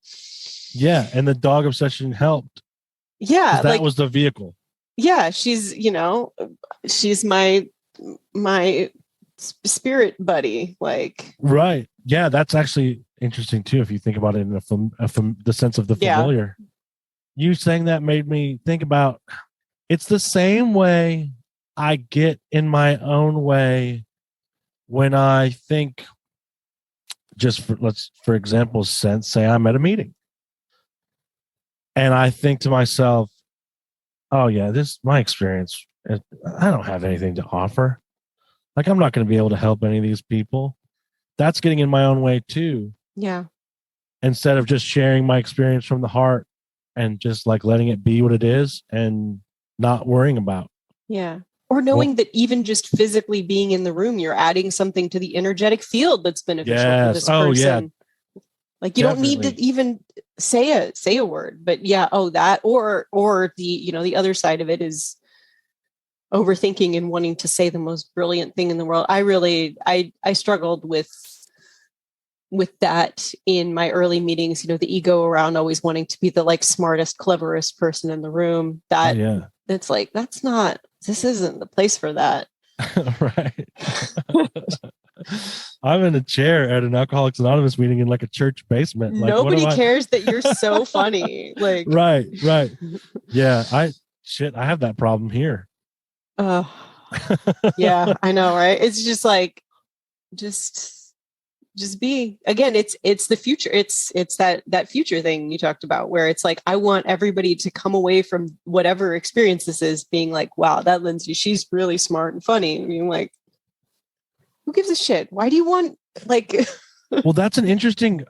yeah. And the dog obsession helped. Yeah. That was the vehicle. Yeah. She's my spirit buddy. Like, right. Yeah. That's actually interesting too. If you think about it in the sense of the familiar, you saying that made me think about, it's the same way I get in my own way when I think, just for example's sense, say I'm at a meeting and I think to myself, oh yeah, this my experience. I don't have anything to offer. Like, I'm not going to be able to help any of these people. That's getting in my own way too. Yeah. Instead of just sharing my experience from the heart and just like letting it be what it is and not worrying about. Yeah. Or knowing that even just physically being in the room, you're adding something to the energetic field that's beneficial for this person. Oh, yeah. Like, you Definitely. Don't need to even say a word, but yeah, that or the other side of it is overthinking and wanting to say the most brilliant thing in the world. I struggled with that in my early meetings, the ego around always wanting to be the like smartest, cleverest person in the room. It's like, this isn't the place for that. Right. I'm in a chair at an Alcoholics Anonymous meeting in like a church basement. Like, nobody cares that you're so funny. Like, right. Yeah. I have that problem here. Yeah, I know. Right. It's just like, just be, again, it's the future. It's that future thing you talked about where it's like, I want everybody to come away from whatever experience this is being like, wow, that Lindsay, she's really smart and funny. And being like, who gives a shit? Why do you want like, well, that's an interesting,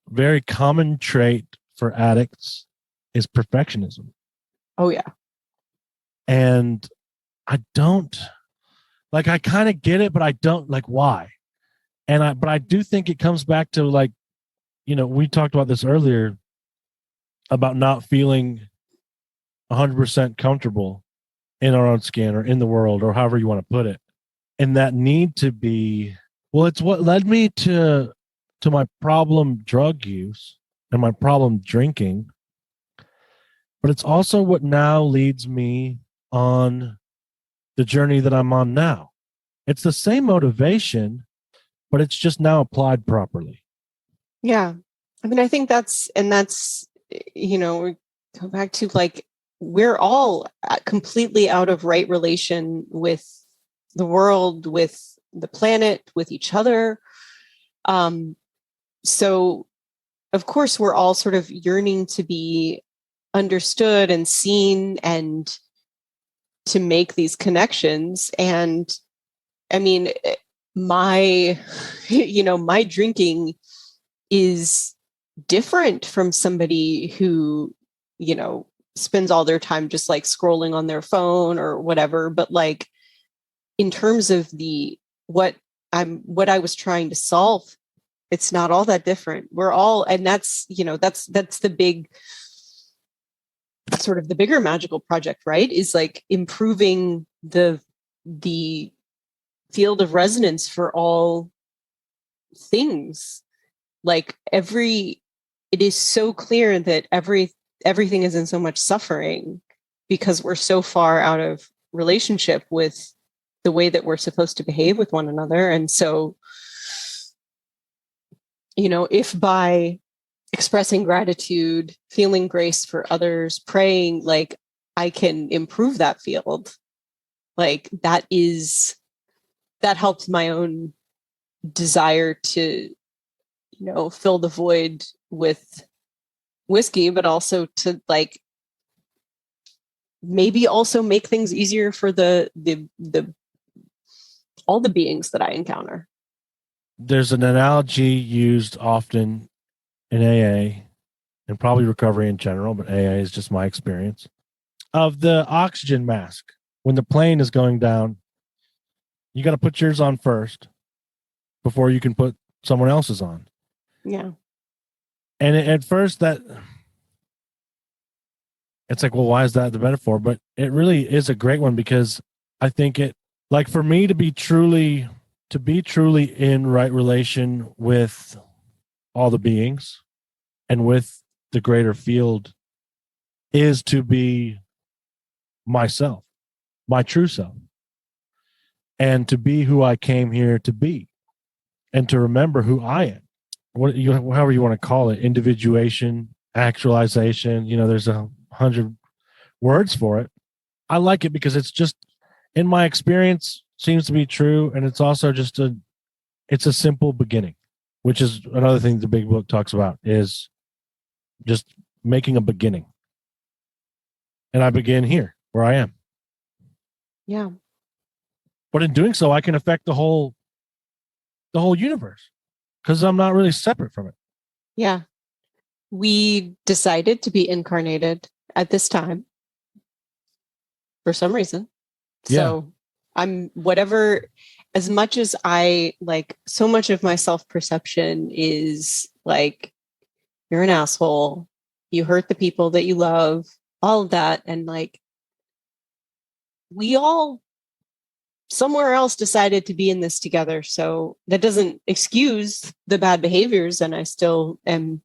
very common trait for addicts is perfectionism. Oh yeah. And I don't like, I kind of get it, but I don't like why. But I do think it comes back to like, we talked about this earlier about not feeling 100% comfortable in our own skin or in the world or however you want to put it. And that need to be, well, it's what led me to my problem drug use and my problem drinking. But it's also what now leads me on the journey that I'm on now. It's the same motivation, but it's just now applied properly. Yeah. I mean, I think we go back to like we're all completely out of right relation with the world, with the planet, with each other. So of course we're all sort of yearning to be understood and seen and to make these connections. And I mean, my my drinking is different from somebody who spends all their time just like scrolling on their phone or whatever. But like in terms of what I was trying to solve, it's not all that different. We're all, and that's the big sort of the bigger magical project, right? Is like improving the field of resonance for all things. Like it is so clear that everything is in so much suffering because we're so far out of relationship with the way that we're supposed to behave with one another. And so, if by expressing gratitude, feeling grace for others, praying, like I can improve that field, like that helps my own desire to, fill the void with whiskey, but also to like maybe also make things easier for the all the beings that I encounter. There's an analogy used often in AA and probably recovery in general, but AA is just my experience of the oxygen mask. When the plane is going down, you got to put yours on first before you can put someone else's on. Yeah. And at first it's like, well, why is that the metaphor? But it really is a great one because I think it, like for me to be truly in right relation with all the beings and with the greater field is to be myself, my true self, and to be who I came here to be and to remember who I am. However you want to call it, individuation, actualization, there's 100 words for it. I like it because it's just, in my experience, seems to be true. And it's also just it's a simple beginning, which is another thing the big book talks about, is just making a beginning. And I begin here where I am. Yeah. But in doing so, I can affect the whole universe because I'm not really separate from it. Yeah. We decided to be incarnated at this time for some reason. So I'm whatever, as much as I like, so much of my self-perception is like, you're an asshole, you hurt the people that you love, all of that. And like, we all somewhere else decided to be in this together. So that doesn't excuse the bad behaviors. And I still am,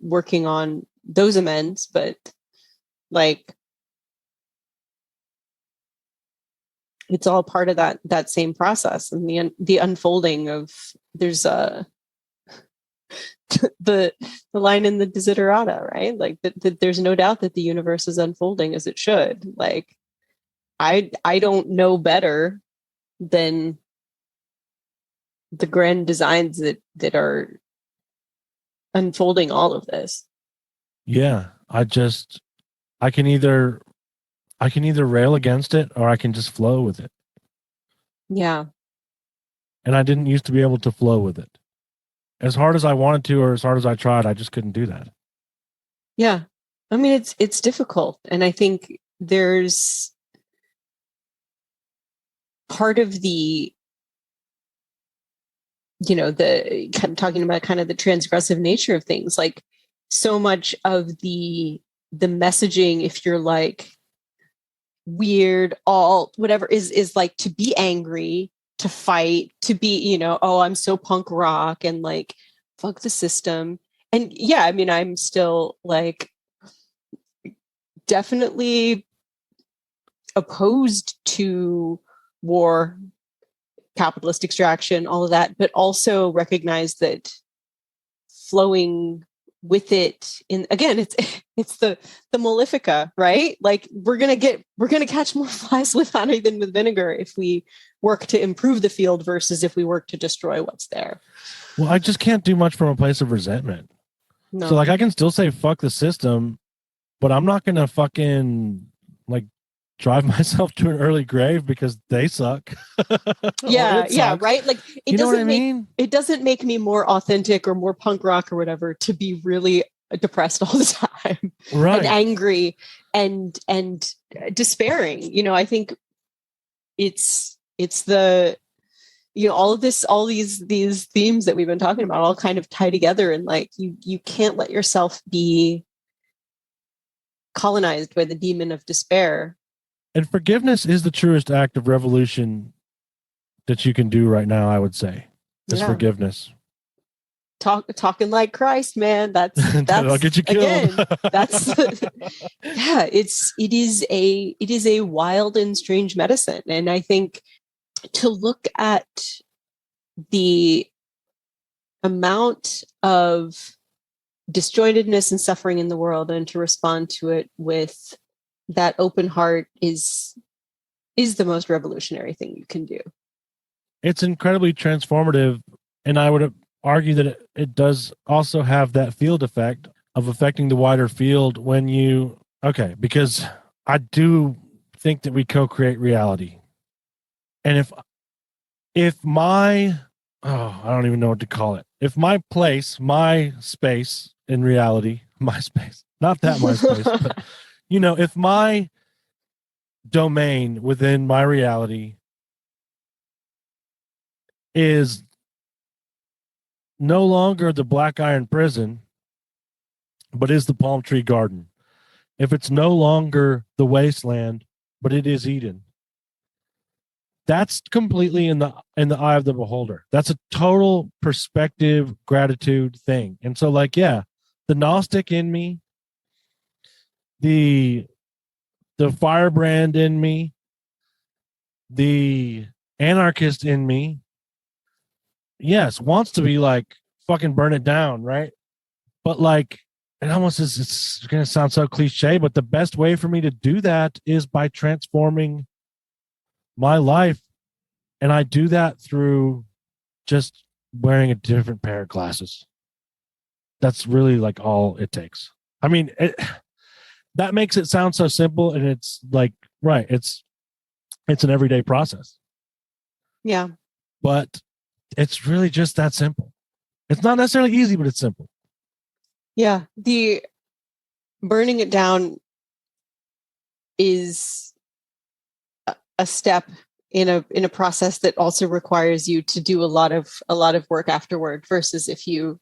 working on those amends, but like, it's all part of that same process. And the unfolding of, there's the line in the Desiderata, right? Like that there's no doubt that the universe is unfolding as it should. Like I don't know better than the grand designs that are unfolding all of this. Yeah. I can either rail against it or I can just flow with it. Yeah. And I didn't used to be able to flow with it. As hard as I wanted to, or as hard as I tried, I just couldn't do that. Yeah. I mean, it's difficult. And I think there's part of the, the kind of talking about kind of the transgressive nature of things, like so much of the messaging, if you're like weird, alt, whatever, is like to be angry, to fight, to be, oh, I'm so punk rock and like, fuck the system. And yeah, I mean, I'm still like definitely opposed to war, capitalist extraction, all of that, but also recognize that flowing with it in, again, it's the Malefica, right? Like we're gonna catch more flies with honey than with vinegar if we work to improve the field versus if we work to destroy what's there. Well, I just can't do much from a place of resentment. No. So like I can still say fuck the system, but I'm not gonna fucking like drive myself to an early grave because they suck. Yeah, right. Like it doesn't make me more authentic or more punk rock or whatever to be really depressed all the time, right, and angry and despairing. I think it's the all these themes that we've been talking about all kind of tie together, and like you can't let yourself be colonized by the demon of despair. And forgiveness is the truest act of revolution that you can do right now, I would say. Is forgiveness. Talking like Christ, man. That's That'll get you killed. Again, that's yeah, it is a wild and strange medicine. And I think to look at the amount of disjointedness and suffering in the world and to respond to it with that open heart is the most revolutionary thing you can do. It's incredibly transformative, and I would argue that it does also have that field effect of affecting the wider field when because I do think that we co-create reality. And if my I don't even know what to call it. If my place, my space in reality, my space, not that my space, but if my domain within my reality is no longer the Black Iron Prison, but is the Palm Tree Garden. If it's no longer the wasteland, but it is Eden, that's completely in the eye of the beholder. That's a total perspective, gratitude thing. And so, the Gnostic in me, the firebrand in me, the anarchist in me, yes, wants to be like fucking burn it down, right? But it almost is, it's going to sound so cliche, but the best way for me to do that is by transforming my life. And I do that through just wearing a different pair of glasses. That's really all it takes. I mean, that makes it sound so simple, and it's right. It's an everyday process. Yeah. But it's really just that simple. It's not necessarily easy, but it's simple. Yeah. The burning it down is a step in a process that also requires you to do a lot of work afterward, versus if you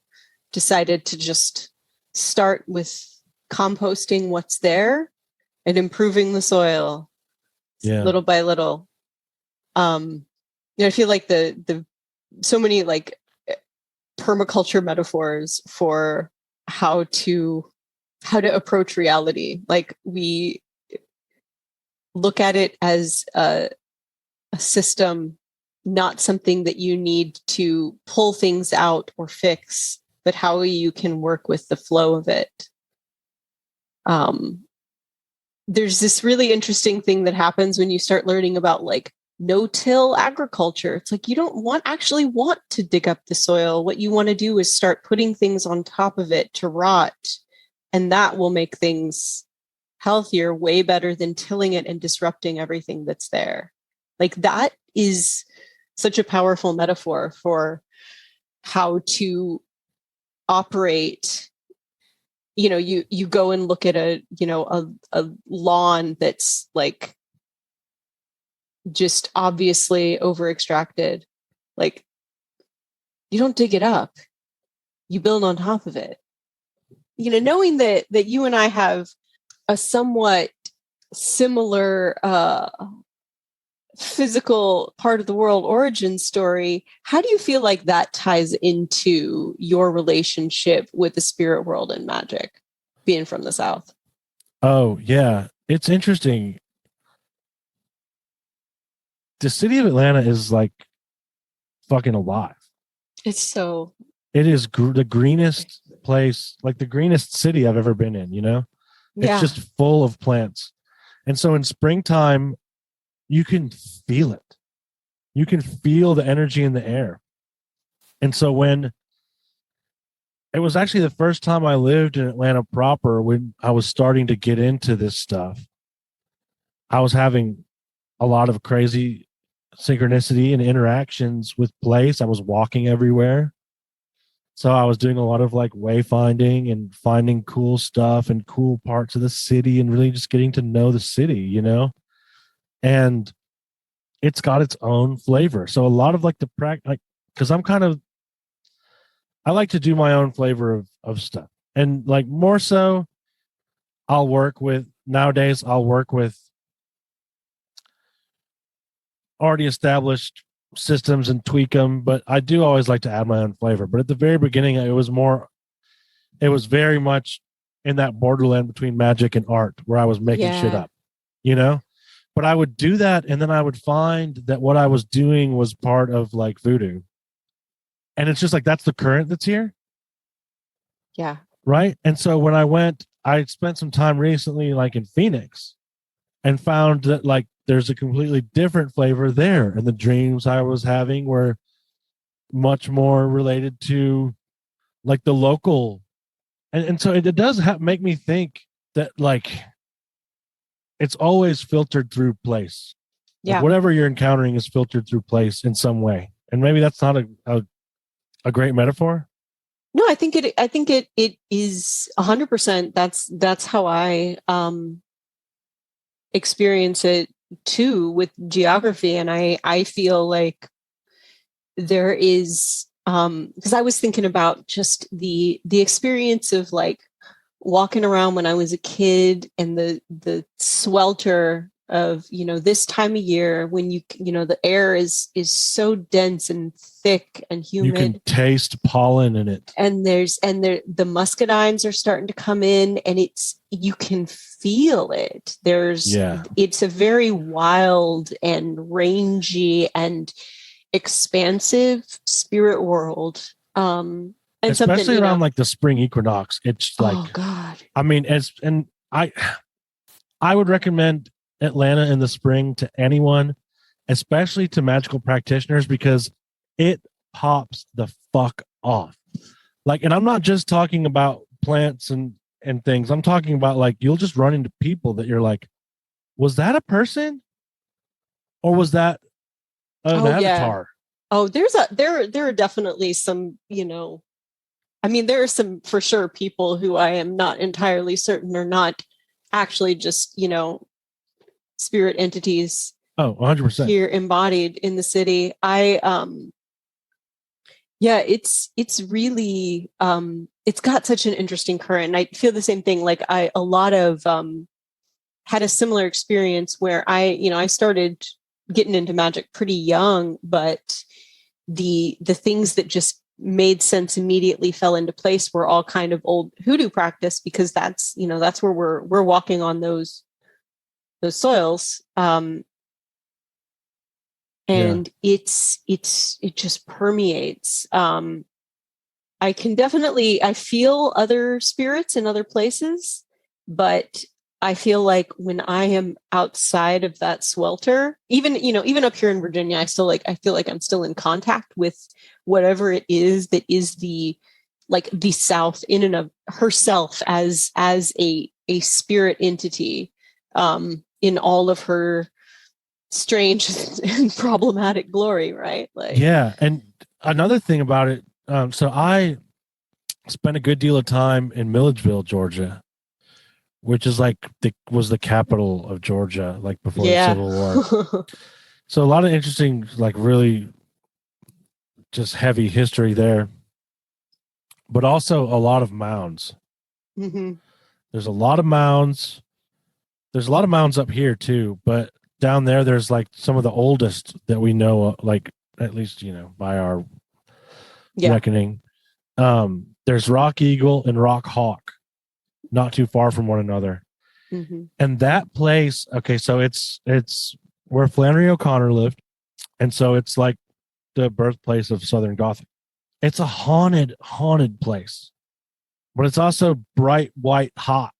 decided to just start with composting what's there and improving the soil little by little. I feel like the so many permaculture metaphors for how to approach reality. Like we look at it as a system, not something that you need to pull things out or fix, but how you can work with the flow of it. There's this really interesting thing that happens when you start learning about no-till agriculture. It's you don't actually want to dig up the soil. What you want to do is start putting things on top of it to rot, and that will make things healthier, way better than tilling it and disrupting everything that's there. That is such a powerful metaphor for how to operate. You go and look at a lawn that's just obviously over extracted. You don't dig it up, you build on top of it. Knowing that you and I have a somewhat similar physical part of the world origin story, how do you feel like that ties into your relationship with the spirit world and magic, being from the South? Oh, yeah. It's interesting. The city of Atlanta is fucking alive. It is the greenest place, like the greenest city I've ever been in, you know? It's Yeah. just full of plants. And so in springtime, you can feel it. You can feel the energy in the air. And so when it was actually the first time I lived in Atlanta proper, when I was starting to get into this stuff, I was having a lot of crazy synchronicity and interactions with place. I was walking everywhere. So I was doing a lot of like wayfinding and finding cool stuff and cool parts of the city and really just getting to know the city, you know? And it's got its own flavor. So a lot of like the like, because I like to do my own flavor of stuff. And like more so, I'll work with already established systems and tweak them, but I do always like to add my own flavor. But at the very beginning, it was very much in that borderland between magic and art where I was making shit up, you know? But I would do that, and then I would find that what I was doing was part of like voodoo. And it's just like, that's the current that's here. Yeah. Right. And so when I spent some time recently, like in Phoenix, and found that like there's a completely different flavor there. And the dreams I was having were much more related to like the local. And so it does make me think that like it's always filtered through place. Like whatever you're encountering is filtered through place in some way. And maybe that's not a great metaphor. No, I think it is 100%. That's how I experience it too with geography. And I feel like there is because I was thinking about just the experience of like walking around when I was a kid and the swelter of, you know, this time of year when you know, the air is so dense and thick and humid. You can taste pollen in it. And the muscadines are starting to come in, and you can feel it. It's a very wild and rangy and expansive spirit world. And especially around like the spring equinox. It's like, oh God. I mean, I would recommend Atlanta in the spring to anyone, especially to magical practitioners, because it pops the fuck off. Like, and I'm not just talking about plants and things. I'm talking about like, you'll just run into people that you're like, was that a person? Or was that an avatar? Oh, there are definitely some, you know, I mean, there are some for sure people who I am not entirely certain are not actually just, you know, spirit entities. Oh, 100% here embodied in the city. It's really it's got such an interesting current. And I feel the same thing. Like had a similar experience where I started getting into magic pretty young, but the things that just made sense immediately fell into place were all kind of old hoodoo practice, because that's where we're walking on those soils. And it just permeates. I feel other spirits in other places, but I feel like when I am outside of that swelter, even up here in Virginia, I feel like I'm still in contact with whatever it is that is the South in and of herself as a spirit entity, in all of her strange and problematic glory, right? Like, yeah. And another thing about it, so I spent a good deal of time in Milledgeville, Georgia, which is like was the capital of Georgia, like before the Civil War. So a lot of interesting, like really just heavy history there, but also a lot of mounds. Mm-hmm. There's a lot of mounds. There's a lot of mounds up here too, but down there's like some of the oldest that we know, like at least, by our reckoning. There's Rock Eagle and Rock Hawk, not too far from one another. Mm-hmm. And that place, okay, so it's where Flannery O'Connor lived. And so it's like the birthplace of Southern Gothic. It's a haunted place. but it's also bright white hot.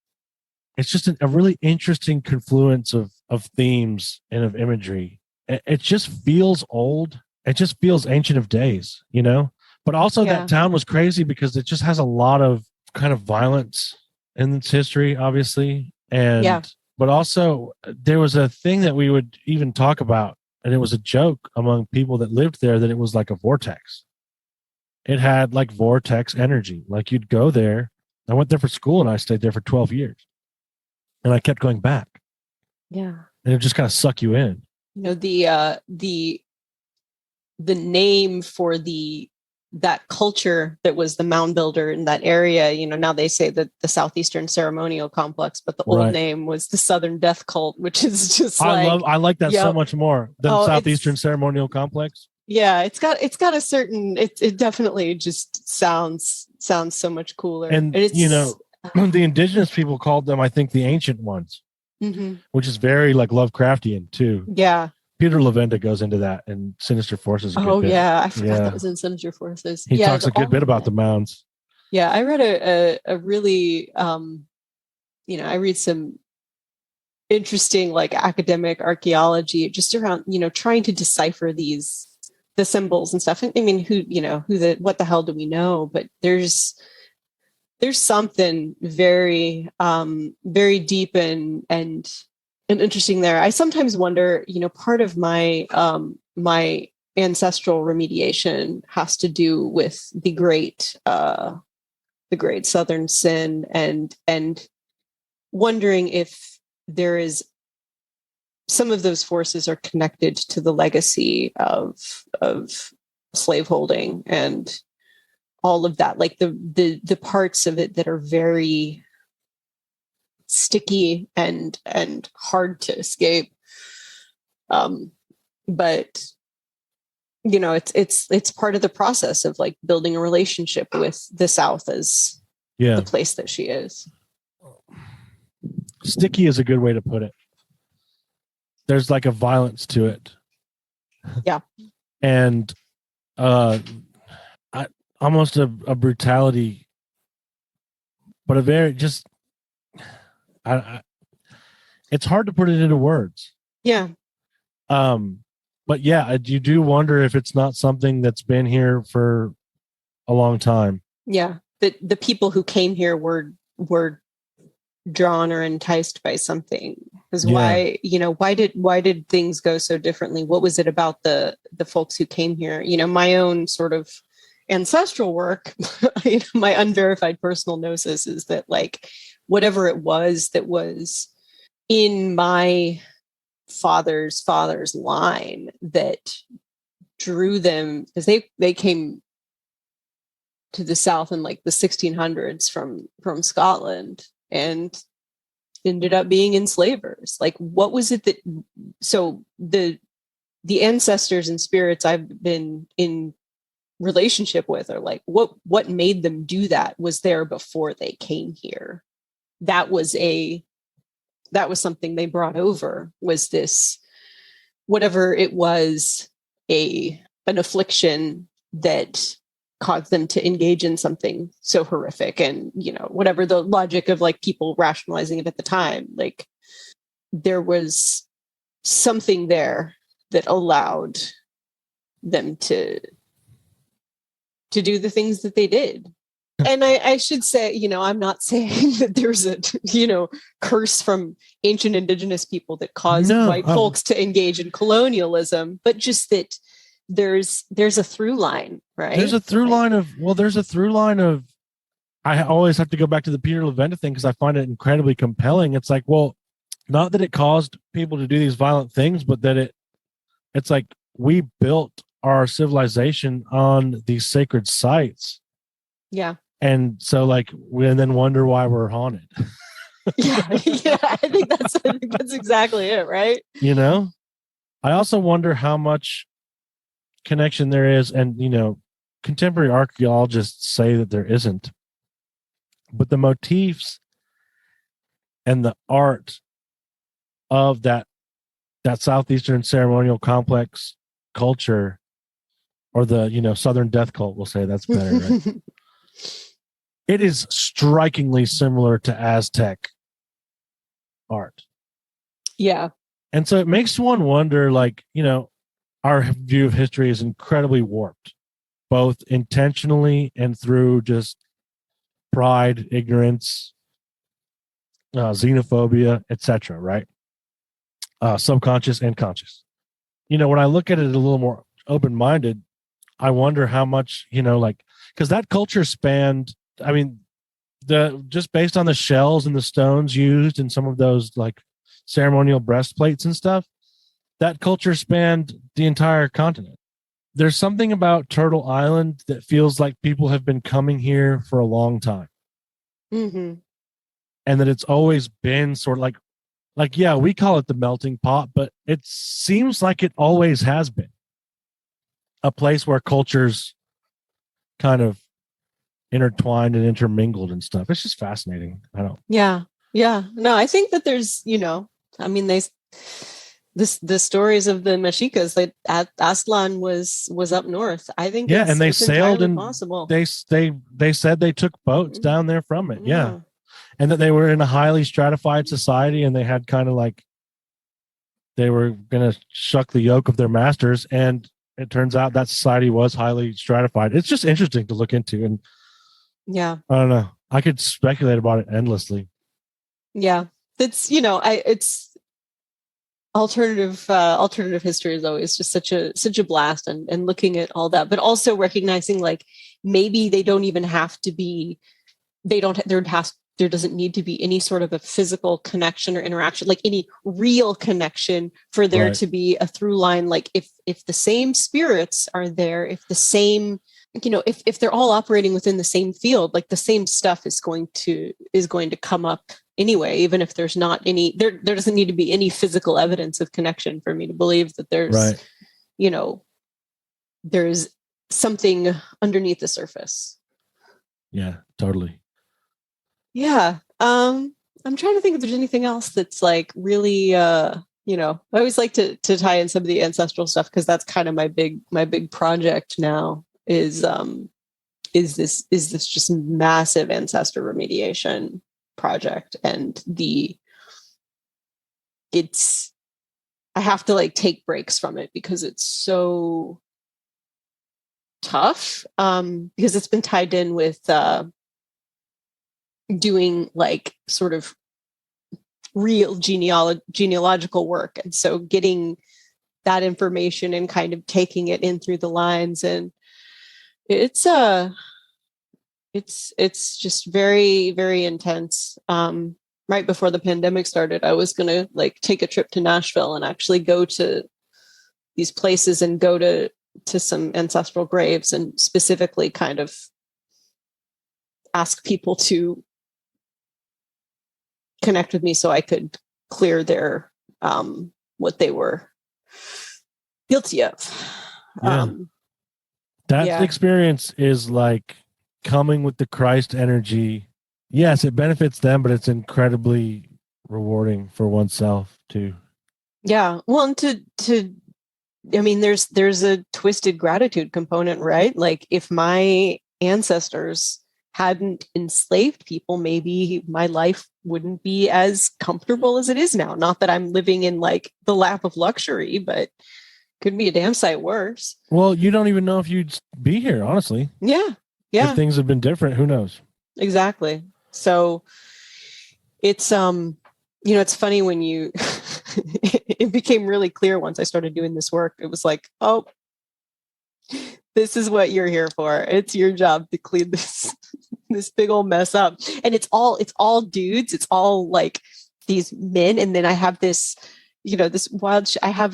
It's just a really interesting confluence of themes and of imagery. It just feels old. It just feels ancient of days, you know? But also that town was crazy because it just has a lot of kind of violence in its history, obviously. And but also there was a thing that we would even talk about, and it was a joke among people that lived there, that it was like a vortex. It had like vortex energy. Like you'd go there. I went there for school and I stayed there for 12 years. And I kept going back. Yeah. And it just kind of suck you in. You know, the name for that culture that was the mound builder in that area, you know, now they say that the Southeastern Ceremonial Complex, but the old name was the Southern Death Cult, which is just I like that so much more than Southeastern Ceremonial Complex. Yeah, it's got a certain, it definitely just sounds so much cooler. And it's, you know, the indigenous people called them, I think, the ancient ones, which is very like Lovecraftian too. Yeah. Peter Levenda goes into that in Sinister Forces. I forgot that was in Sinister Forces. He talks a good bit about the mounds. Yeah, I read a really, you know, I read some interesting like academic archaeology just around, you know, trying to decipher the symbols and stuff. I mean, what the hell do we know? But there's something very, very deep and interesting there. I sometimes wonder, you know, part of my my ancestral remediation has to do with the great Southern sin, and wondering if there is some of those forces are connected to the legacy of slaveholding and all of that, like the parts of it that are very sticky and hard to escape. But you know, it's part of the process of like building a relationship with the South as the place that she is. Sticky is a good way to put it. There's like a violence to it. Yeah. And almost a brutality, but a very just it's hard to put it into words. Yeah. But yeah, you do wonder if it's not something that's been here for a long time. Yeah. The people who came here were drawn or enticed by something. Because why did things go so differently? What was it about the folks who came here? You know, my own sort of ancestral work, you know, my unverified personal gnosis is that like whatever it was that was in my father's line that drew them, because they came to the South in like the 1600s from Scotland and ended up being enslavers. Like, what was it that, so the ancestors and spirits I've been in relationship with are like, what made them do that was there before they came here. That was something they brought over, was this, whatever it was, an affliction that caused them to engage in something so horrific. And, you know, whatever the logic of like people rationalizing it at the time, like there was something there that allowed them to do the things that they did. And I should say, you know, I'm not saying that there's a, you know, curse from ancient indigenous people that caused white folks to engage in colonialism, but just that there's a through line, right? There's a through line of, I always have to go back to the Peter Levenda thing because I find it incredibly compelling. It's like, well, not that it caused people to do these violent things, but that it's like we built our civilization on these sacred sites. Yeah. And so like we then wonder why we're haunted. yeah, I think that's exactly it, right? You know? I also wonder how much connection there is, and you know, contemporary archaeologists say that there isn't. But the motifs and the art of that Southeastern ceremonial complex culture, or the, you know, Southern death cult, we'll say that's better, right? it is strikingly similar to Aztec art. Yeah. And so it makes one wonder, like, our view of history is incredibly warped, both intentionally and through just pride, ignorance, xenophobia, etc., right? Subconscious and conscious. When I look at it a little more open-minded, I wonder how much, because that culture spanned, I mean, just based on the shells and the stones used in some of those like ceremonial breastplates and stuff, that culture spanned the entire continent. There's something about Turtle Island that feels like people have been coming here for a long time. Mm-hmm. And that it's always been sort of like, yeah, we call it the melting pot, but it seems like it always has been a place where cultures kind of intertwined and intermingled and stuff. It's just fascinating. Yeah. No, I think that there's, I mean, the stories of the Mexicas, like Aztlan was up north. I think and they sailed and possible. They said they took boats down there from it. Yeah. And that they were in a highly stratified society, and they had kind of like they were going to shuck the yoke of their masters. And it turns out that society was highly stratified. It's just interesting to look into. And yeah, I don't know. I could speculate about it endlessly. Yeah, it's it's alternative history is always just such a blast, and looking at all that, but also recognizing like maybe they don't even have to be. There doesn't need to be any sort of a physical connection or interaction, like any real connection for there to be a through line. Like if the same spirits are there, if the same, if they're all operating within the same field, like the same stuff is going to come up anyway, even if there's not any, there doesn't need to be any physical evidence of connection for me to believe that there's, there's something underneath the surface. Yeah, totally. Yeah. I'm trying to think if there's anything else that's like really, I always like to tie in some of the ancestral stuff, because that's kind of my big project now is this just massive ancestor remediation project. And I have to like take breaks from it because it's so tough, because it's been tied in with, doing like sort of real genealogical work. And so getting that information and kind of taking it in through the lines, and it's just very, very intense. Right before the pandemic started, I was going to like take a trip to Nashville and actually go to these places and go to some ancestral graves, and specifically kind of ask people to connect with me so I could clear their what they were guilty of. That experience is like coming with the Christ energy. Yes, it benefits them, but it's incredibly rewarding for oneself too. Yeah. Well, and I mean, there's a twisted gratitude component, right? Like if my ancestors hadn't enslaved people, maybe my life wouldn't be as comfortable as it is now. Not that I'm living in like the lap of luxury, but could be a damn sight worse. Well, you don't even know if you'd be here, honestly. Yeah. If things have been different, who knows? Exactly. So it's it's funny when you it became really clear once I started doing this work. It was like, oh, this is what you're here for. It's your job to clean this big old mess up. And it's all dudes. It's all like these men. And then I have this, this wild, I have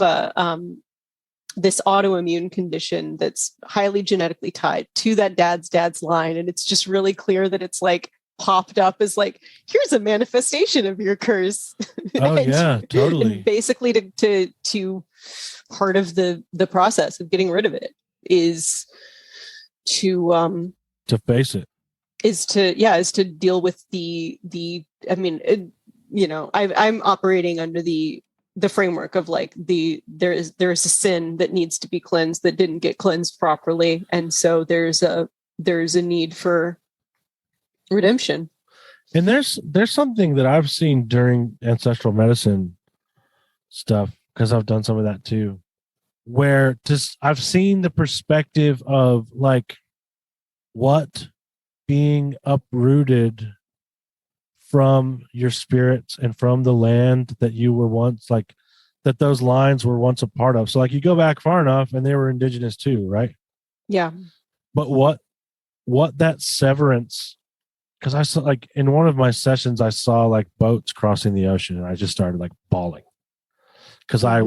this autoimmune condition that's highly genetically tied to that dad's line. And it's just really clear that it's like popped up as like, here's a manifestation of your curse. Oh yeah, totally. And basically to part of the process of getting rid of it is to face it, is to deal with the I mean, I'm operating under the framework of like there is a sin that needs to be cleansed that didn't get cleansed properly, and so there's a need for redemption. And there's something that I've seen during ancestral medicine stuff, because I've done some of that too, where just I've seen the perspective of like what being uprooted from your spirits and from the land that you were once, like, that those lines were once a part of. So like you go back far enough and they were indigenous too, right? Yeah. But what that severance, because I saw, like, in one of my sessions I saw like boats crossing the ocean and I just started like bawling because I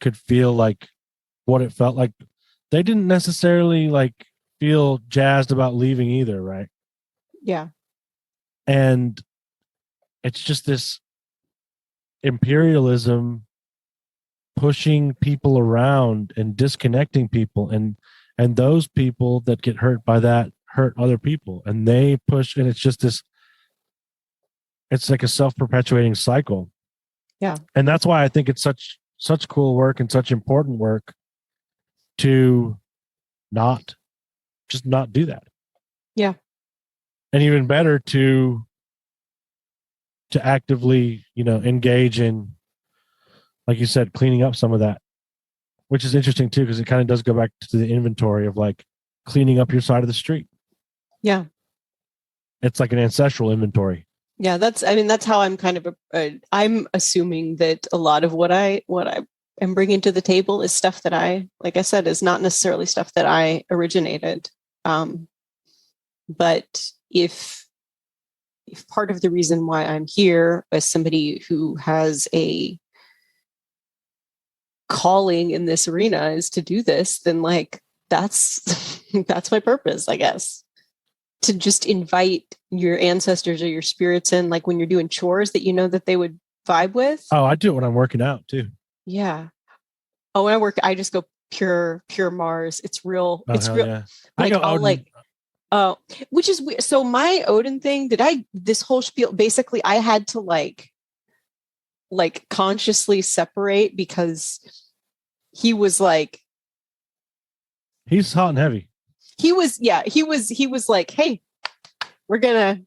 could feel like what it felt like. They didn't necessarily like feel jazzed about leaving either, right? Yeah. And it's just this imperialism pushing people around and disconnecting people, and those people that get hurt by that hurt other people, and they push, and it's just this, it's like a self-perpetuating cycle. Yeah. And that's why I think it's such cool work and such important work to not do that. Yeah. And even better to actively, engage in, like you said, cleaning up some of that, which is interesting too, because it kind of does go back to the inventory of like cleaning up your side of the street. Yeah. It's like an ancestral inventory. Yeah. That's how I'm kind of, I'm assuming that a lot of what I am bringing to the table is stuff that like I said, is not necessarily stuff that I originated. But if part of the reason why I'm here as somebody who has a calling in this arena is to do this, then like that's my purpose, I guess. To just invite your ancestors or your spirits in, like when you're doing chores that you know that they would vibe with. Oh, I do it when I'm working out too. Yeah. Oh, when I work, I just go pure Mars. It's real. Oh, it's real. Yeah. Like I'll Odin. Like, oh, which is weird. So my Odin thing, this whole spiel, basically I had to like consciously separate because he was like, he's hot and heavy. He was like, hey, we're gonna,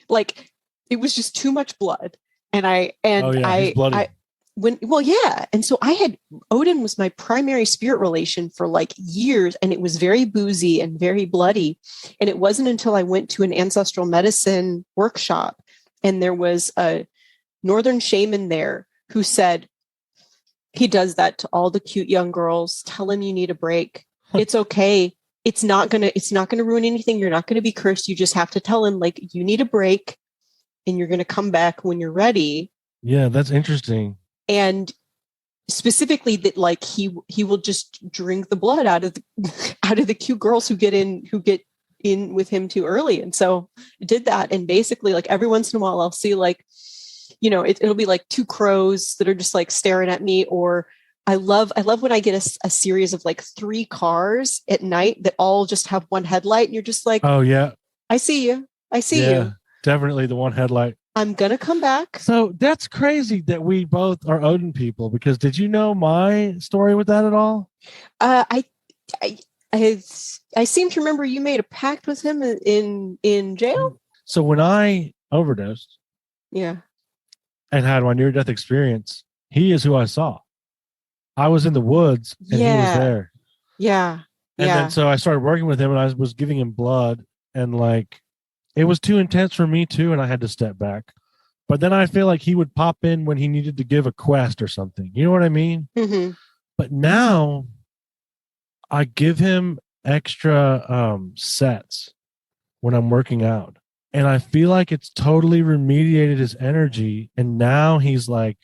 like, it was just too much blood. And he's bloody. And so Odin was my primary spirit relation for like years, and it was very boozy and very bloody. And it wasn't until I went to an ancestral medicine workshop and there was a northern shaman there who said, he does that to all the cute young girls. Tell him you need a break. It's okay. It's not gonna ruin anything. You're not gonna be cursed. You just have to tell him like you need a break and you're gonna come back when you're ready. Yeah, that's interesting. And specifically that like he will just drink the blood out of the cute girls who get in with him too early. And so I did that. And basically like every once in a while I'll see like, it'll be like two crows that are just like staring at me. Or I love when I get a series of like 3 cars at night that all just have one headlight. And you're just like, oh yeah, I see you. Definitely the one headlight. I'm going to come back. So that's crazy that we both are Odin people, because did you know my story with that at all? I seem to remember you made a pact with him in jail. So when I overdosed, yeah, and had my near-death experience, he is who I saw. I was in the woods and he was there. Yeah. And then so I started working with him and I was giving him blood, and like it was too intense for me too, and I had to step back. But then I feel like he would pop in when he needed to give a quest or something. You know what I mean? Mm-hmm. But now I give him extra sets when I'm working out. And I feel like it's totally remediated his energy. And now he's like,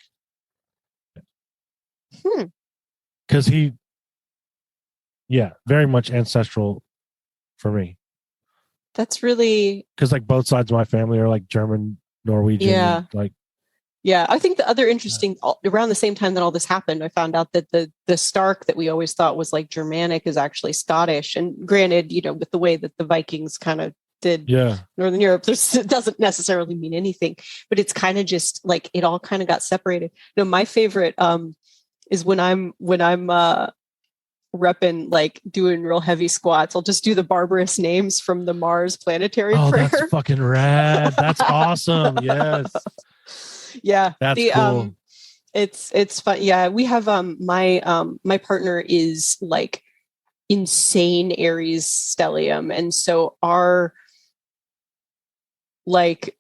because very much ancestral for me. That's really, because like both sides of my family are like German, Norwegian. Yeah. Like, yeah. I think the other interesting, around the same time that all this happened, I found out that the Stark that we always thought was like Germanic is actually Scottish. And granted, with the way that the Vikings kind of did Northern Europe, it doesn't necessarily mean anything, but it's kind of just like it all kind of got separated. My favorite is when I'm repping, like doing real heavy squats, I'll just do the barbarous names from the Mars planetary prayer. That's fucking rad. That's awesome. Yes. Yeah. That's cool. It's fun. Yeah. We have my partner is like insane Aries stellium. And so our like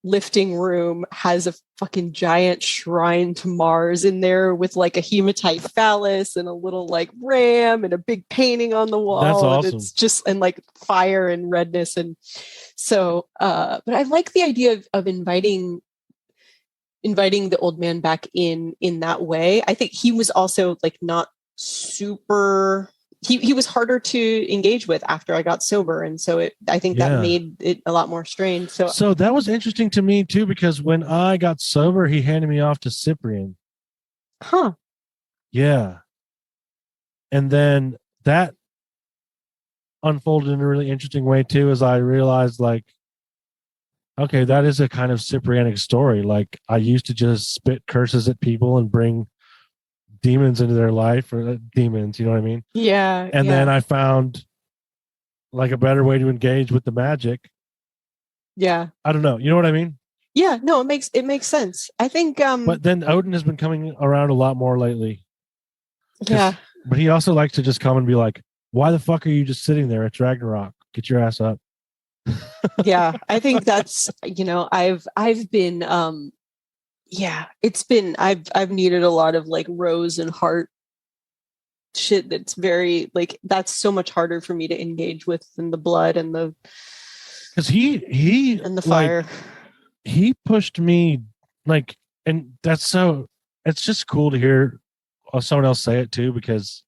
lifting room has a fucking giant shrine to Mars in there with like a hematite phallus and a little like ram and a big painting on the wall. That's awesome. And it's just, and like fire and redness. And so, but I like the idea of inviting the old man back in that way. I think he was also like not super, he was harder to engage with after I got sober. And so I think that made it a lot more strained. So that was interesting to me too, because when I got sober, he handed me off to Cyprian. Huh. Yeah. And then that unfolded in a really interesting way too, as I realized like, okay, that is a kind of Cyprianic story. Like I used to just spit curses at people and bring demons into their life, or demons, you know what I mean? Yeah. And then I found like a better way to engage with the magic. Yeah. I don't know. You know what I mean? Yeah. No, it makes sense. I think but then Odin has been coming around a lot more lately. Yeah. But he also likes to just come and be like, why the fuck are you just sitting there? It's Ragnarok. Get your ass up. Yeah. I think that's, I've been I've needed a lot of like rose and heart shit that's very like, that's so much harder for me to engage with than the blood and the, because he and the fire. Like, he pushed me like, and that's so, it's just cool to hear someone else say it too, because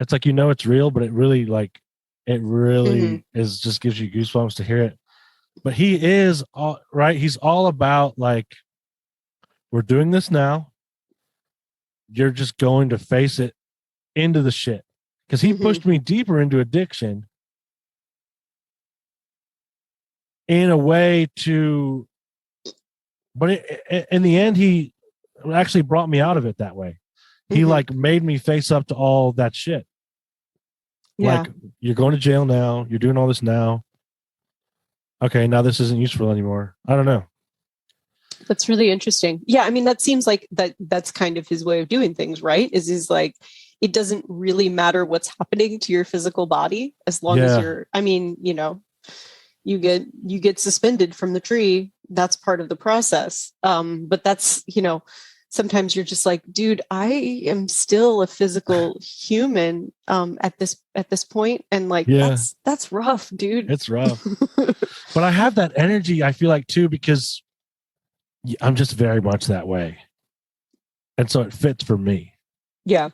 it's like, it's real, but it really is just gives you goosebumps to hear it. But he is all right. He's all about like, we're doing this now. You're just going to face it into the shit. Because he pushed me deeper into addiction in a way to, but in the end, he actually brought me out of it that way. He like made me face up to all that shit. Yeah. Like, you're going to jail now. You're doing all this now. Okay, now this isn't useful anymore. I don't know. That's really interesting. Yeah, I mean, that seems like that's kind of his way of doing things, right? Is like, it doesn't really matter what's happening to your physical body as long as you're, I mean, you get suspended from the tree. That's part of the process. But that's, sometimes you're just like, dude, I am still a physical human at this point. And like, that's rough, dude. It's rough. But I have that energy, I feel like too, because I'm just very much that way. And so it fits for me. Yeah.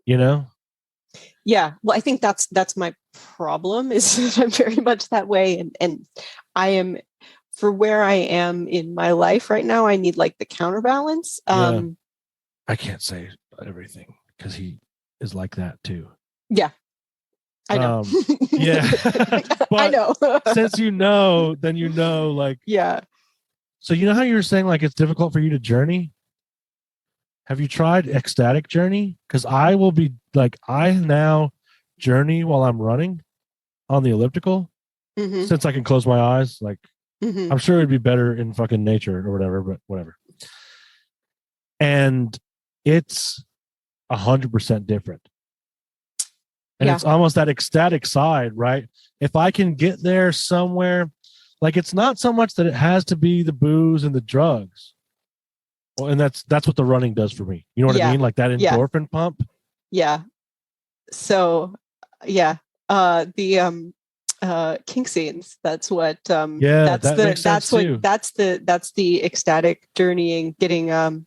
Yeah. Well, I think that's my problem, is that I'm very much that way. And I am, for where I am in my life right now, I need like the counterbalance. I can't say everything because he is like that too. Yeah. I know. Yeah. But I know. Since then like, yeah. So how you were saying like it's difficult for you to journey? Have you tried Ecstatic Journey? Because I will be like, I now journey while I'm running on the elliptical, since I can close my eyes. Like, I'm sure it'd be better in fucking nature or whatever, but whatever. And it's 100% different. And it's almost that ecstatic side, right? If I can get there somewhere, like, it's not so much that it has to be the booze and the drugs. Well, and that's what the running does for me. You know what I mean? Like that endorphin pump. Yeah. So, the kink scenes. That's what. That's the ecstatic journeying, getting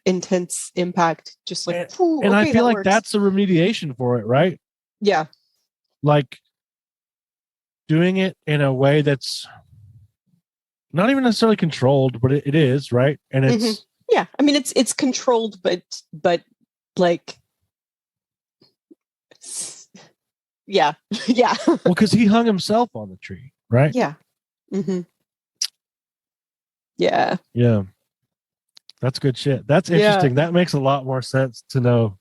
intense impact. Just like, and I feel like that's a remediation for it, right? Yeah. Like doing it in a way that's not even necessarily controlled, but it is, right? And it's yeah. I mean, it's controlled, but like, yeah. Well, because he hung himself on the tree, right? Yeah. Yeah. Yeah. That's good shit. That's interesting. That makes a lot more sense to know.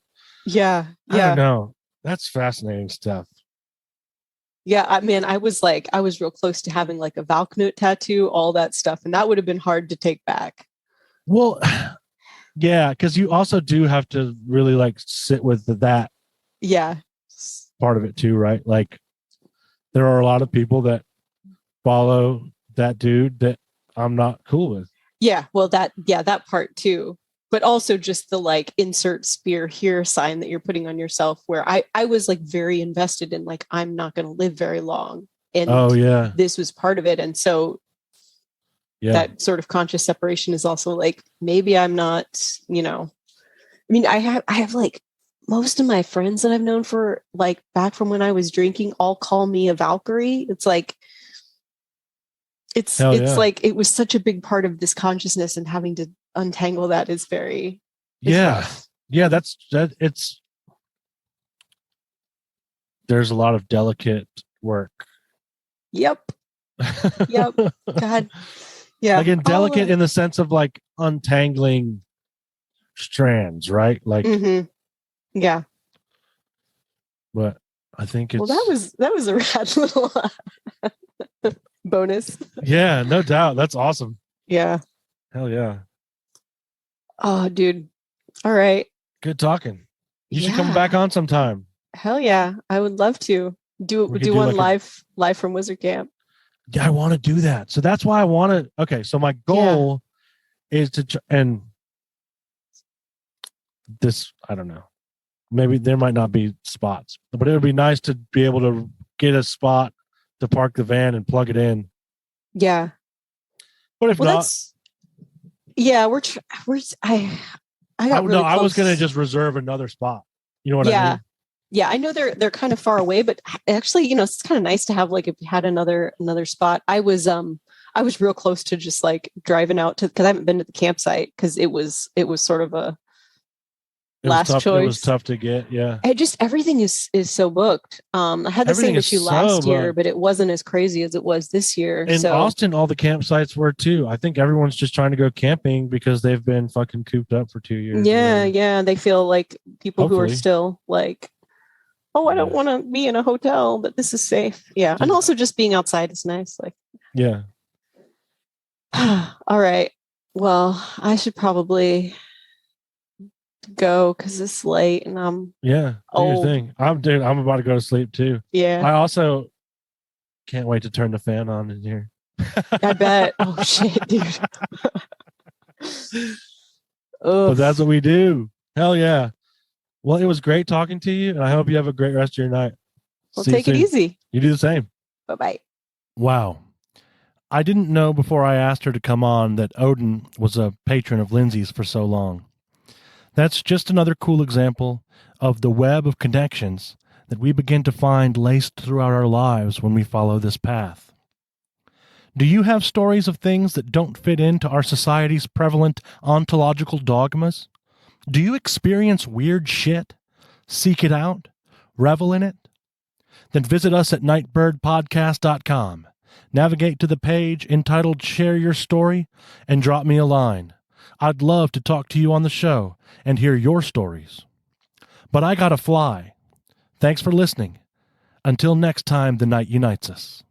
Yeah. I don't Yeah. know. That's fascinating stuff. Yeah. I was real close to having like a Valknut tattoo, all that stuff. And that would have been hard to take back. Well, yeah, because you also do have to really like sit with that Yeah. part of it too, right? Like there are a lot of people that follow that dude that I'm not cool with. Yeah. Well, that part too. But also just the like insert spear here sign that you're putting on yourself, where I was like very invested in like, I'm not going to live very long. And Oh yeah. this was part of it. And so that sort of conscious separation is also like, maybe I'm not, I have like most of my friends that I've known for like back from when I was drinking all call me a Valkyrie. It's like, it's like, it was such a big part of this consciousness, and having to untangle that is very, rough. There's a lot of delicate work. Yep. God. Yeah. Like delicate in the sense of like untangling strands, right? Like, yeah. But I think it's that was a rad little bonus. Yeah, no doubt. That's awesome. Yeah. Hell yeah. Oh, dude. All right. Good talking. You should come back on sometime. Hell yeah. I would love to do one like live from Wizard Camp. Yeah, I want to do that. So that's why I want to. Okay. So my goal is to, and this, I don't know, maybe there might not be spots, but it would be nice to be able to get a spot to park the van and plug it in. Yeah. But if not, yeah, I was going to just reserve another spot. You know what I mean? Yeah, I know they're kind of far away, but actually, it's kind of nice to have, like, if you had another spot. I was real close to just like driving out to, because I haven't been to the campsite, because it was sort of a last choice. It was tough to get. Yeah. Everything is so booked. I had the same issue last year, but it wasn't as crazy as it was this year. In Austin, all the campsites were too. I think everyone's just trying to go camping because they've been fucking cooped up for 2 years. Yeah. Yeah. They feel like people who are still like, oh, I don't want to be in a hotel, but this is safe. Yeah. And also just being outside is nice. Like, yeah. All right. Well, I should probably go because it's late and I'm do your thing. I'm about to go to sleep too. Yeah. I also can't wait to turn the fan on in here. I bet. Oh shit, dude. But that's what we do. Hell yeah. Well, it was great talking to you, and I hope you have a great rest of your night. Well, take it easy. You do the same. Bye-bye. Wow. I didn't know before I asked her to come on that Odin was a patron of Lindsay's for so long. That's just another cool example of the web of connections that we begin to find laced throughout our lives when we follow this path. Do you have stories of things that don't fit into our society's prevalent ontological dogmas? Do you experience weird shit? Seek it out? Revel in it? Then visit us at nightbirdpodcast.com. Navigate to the page entitled Share Your Story and drop me a line. I'd love to talk to you on the show and hear your stories. But I gotta fly. Thanks for listening. Until next time the night unites us.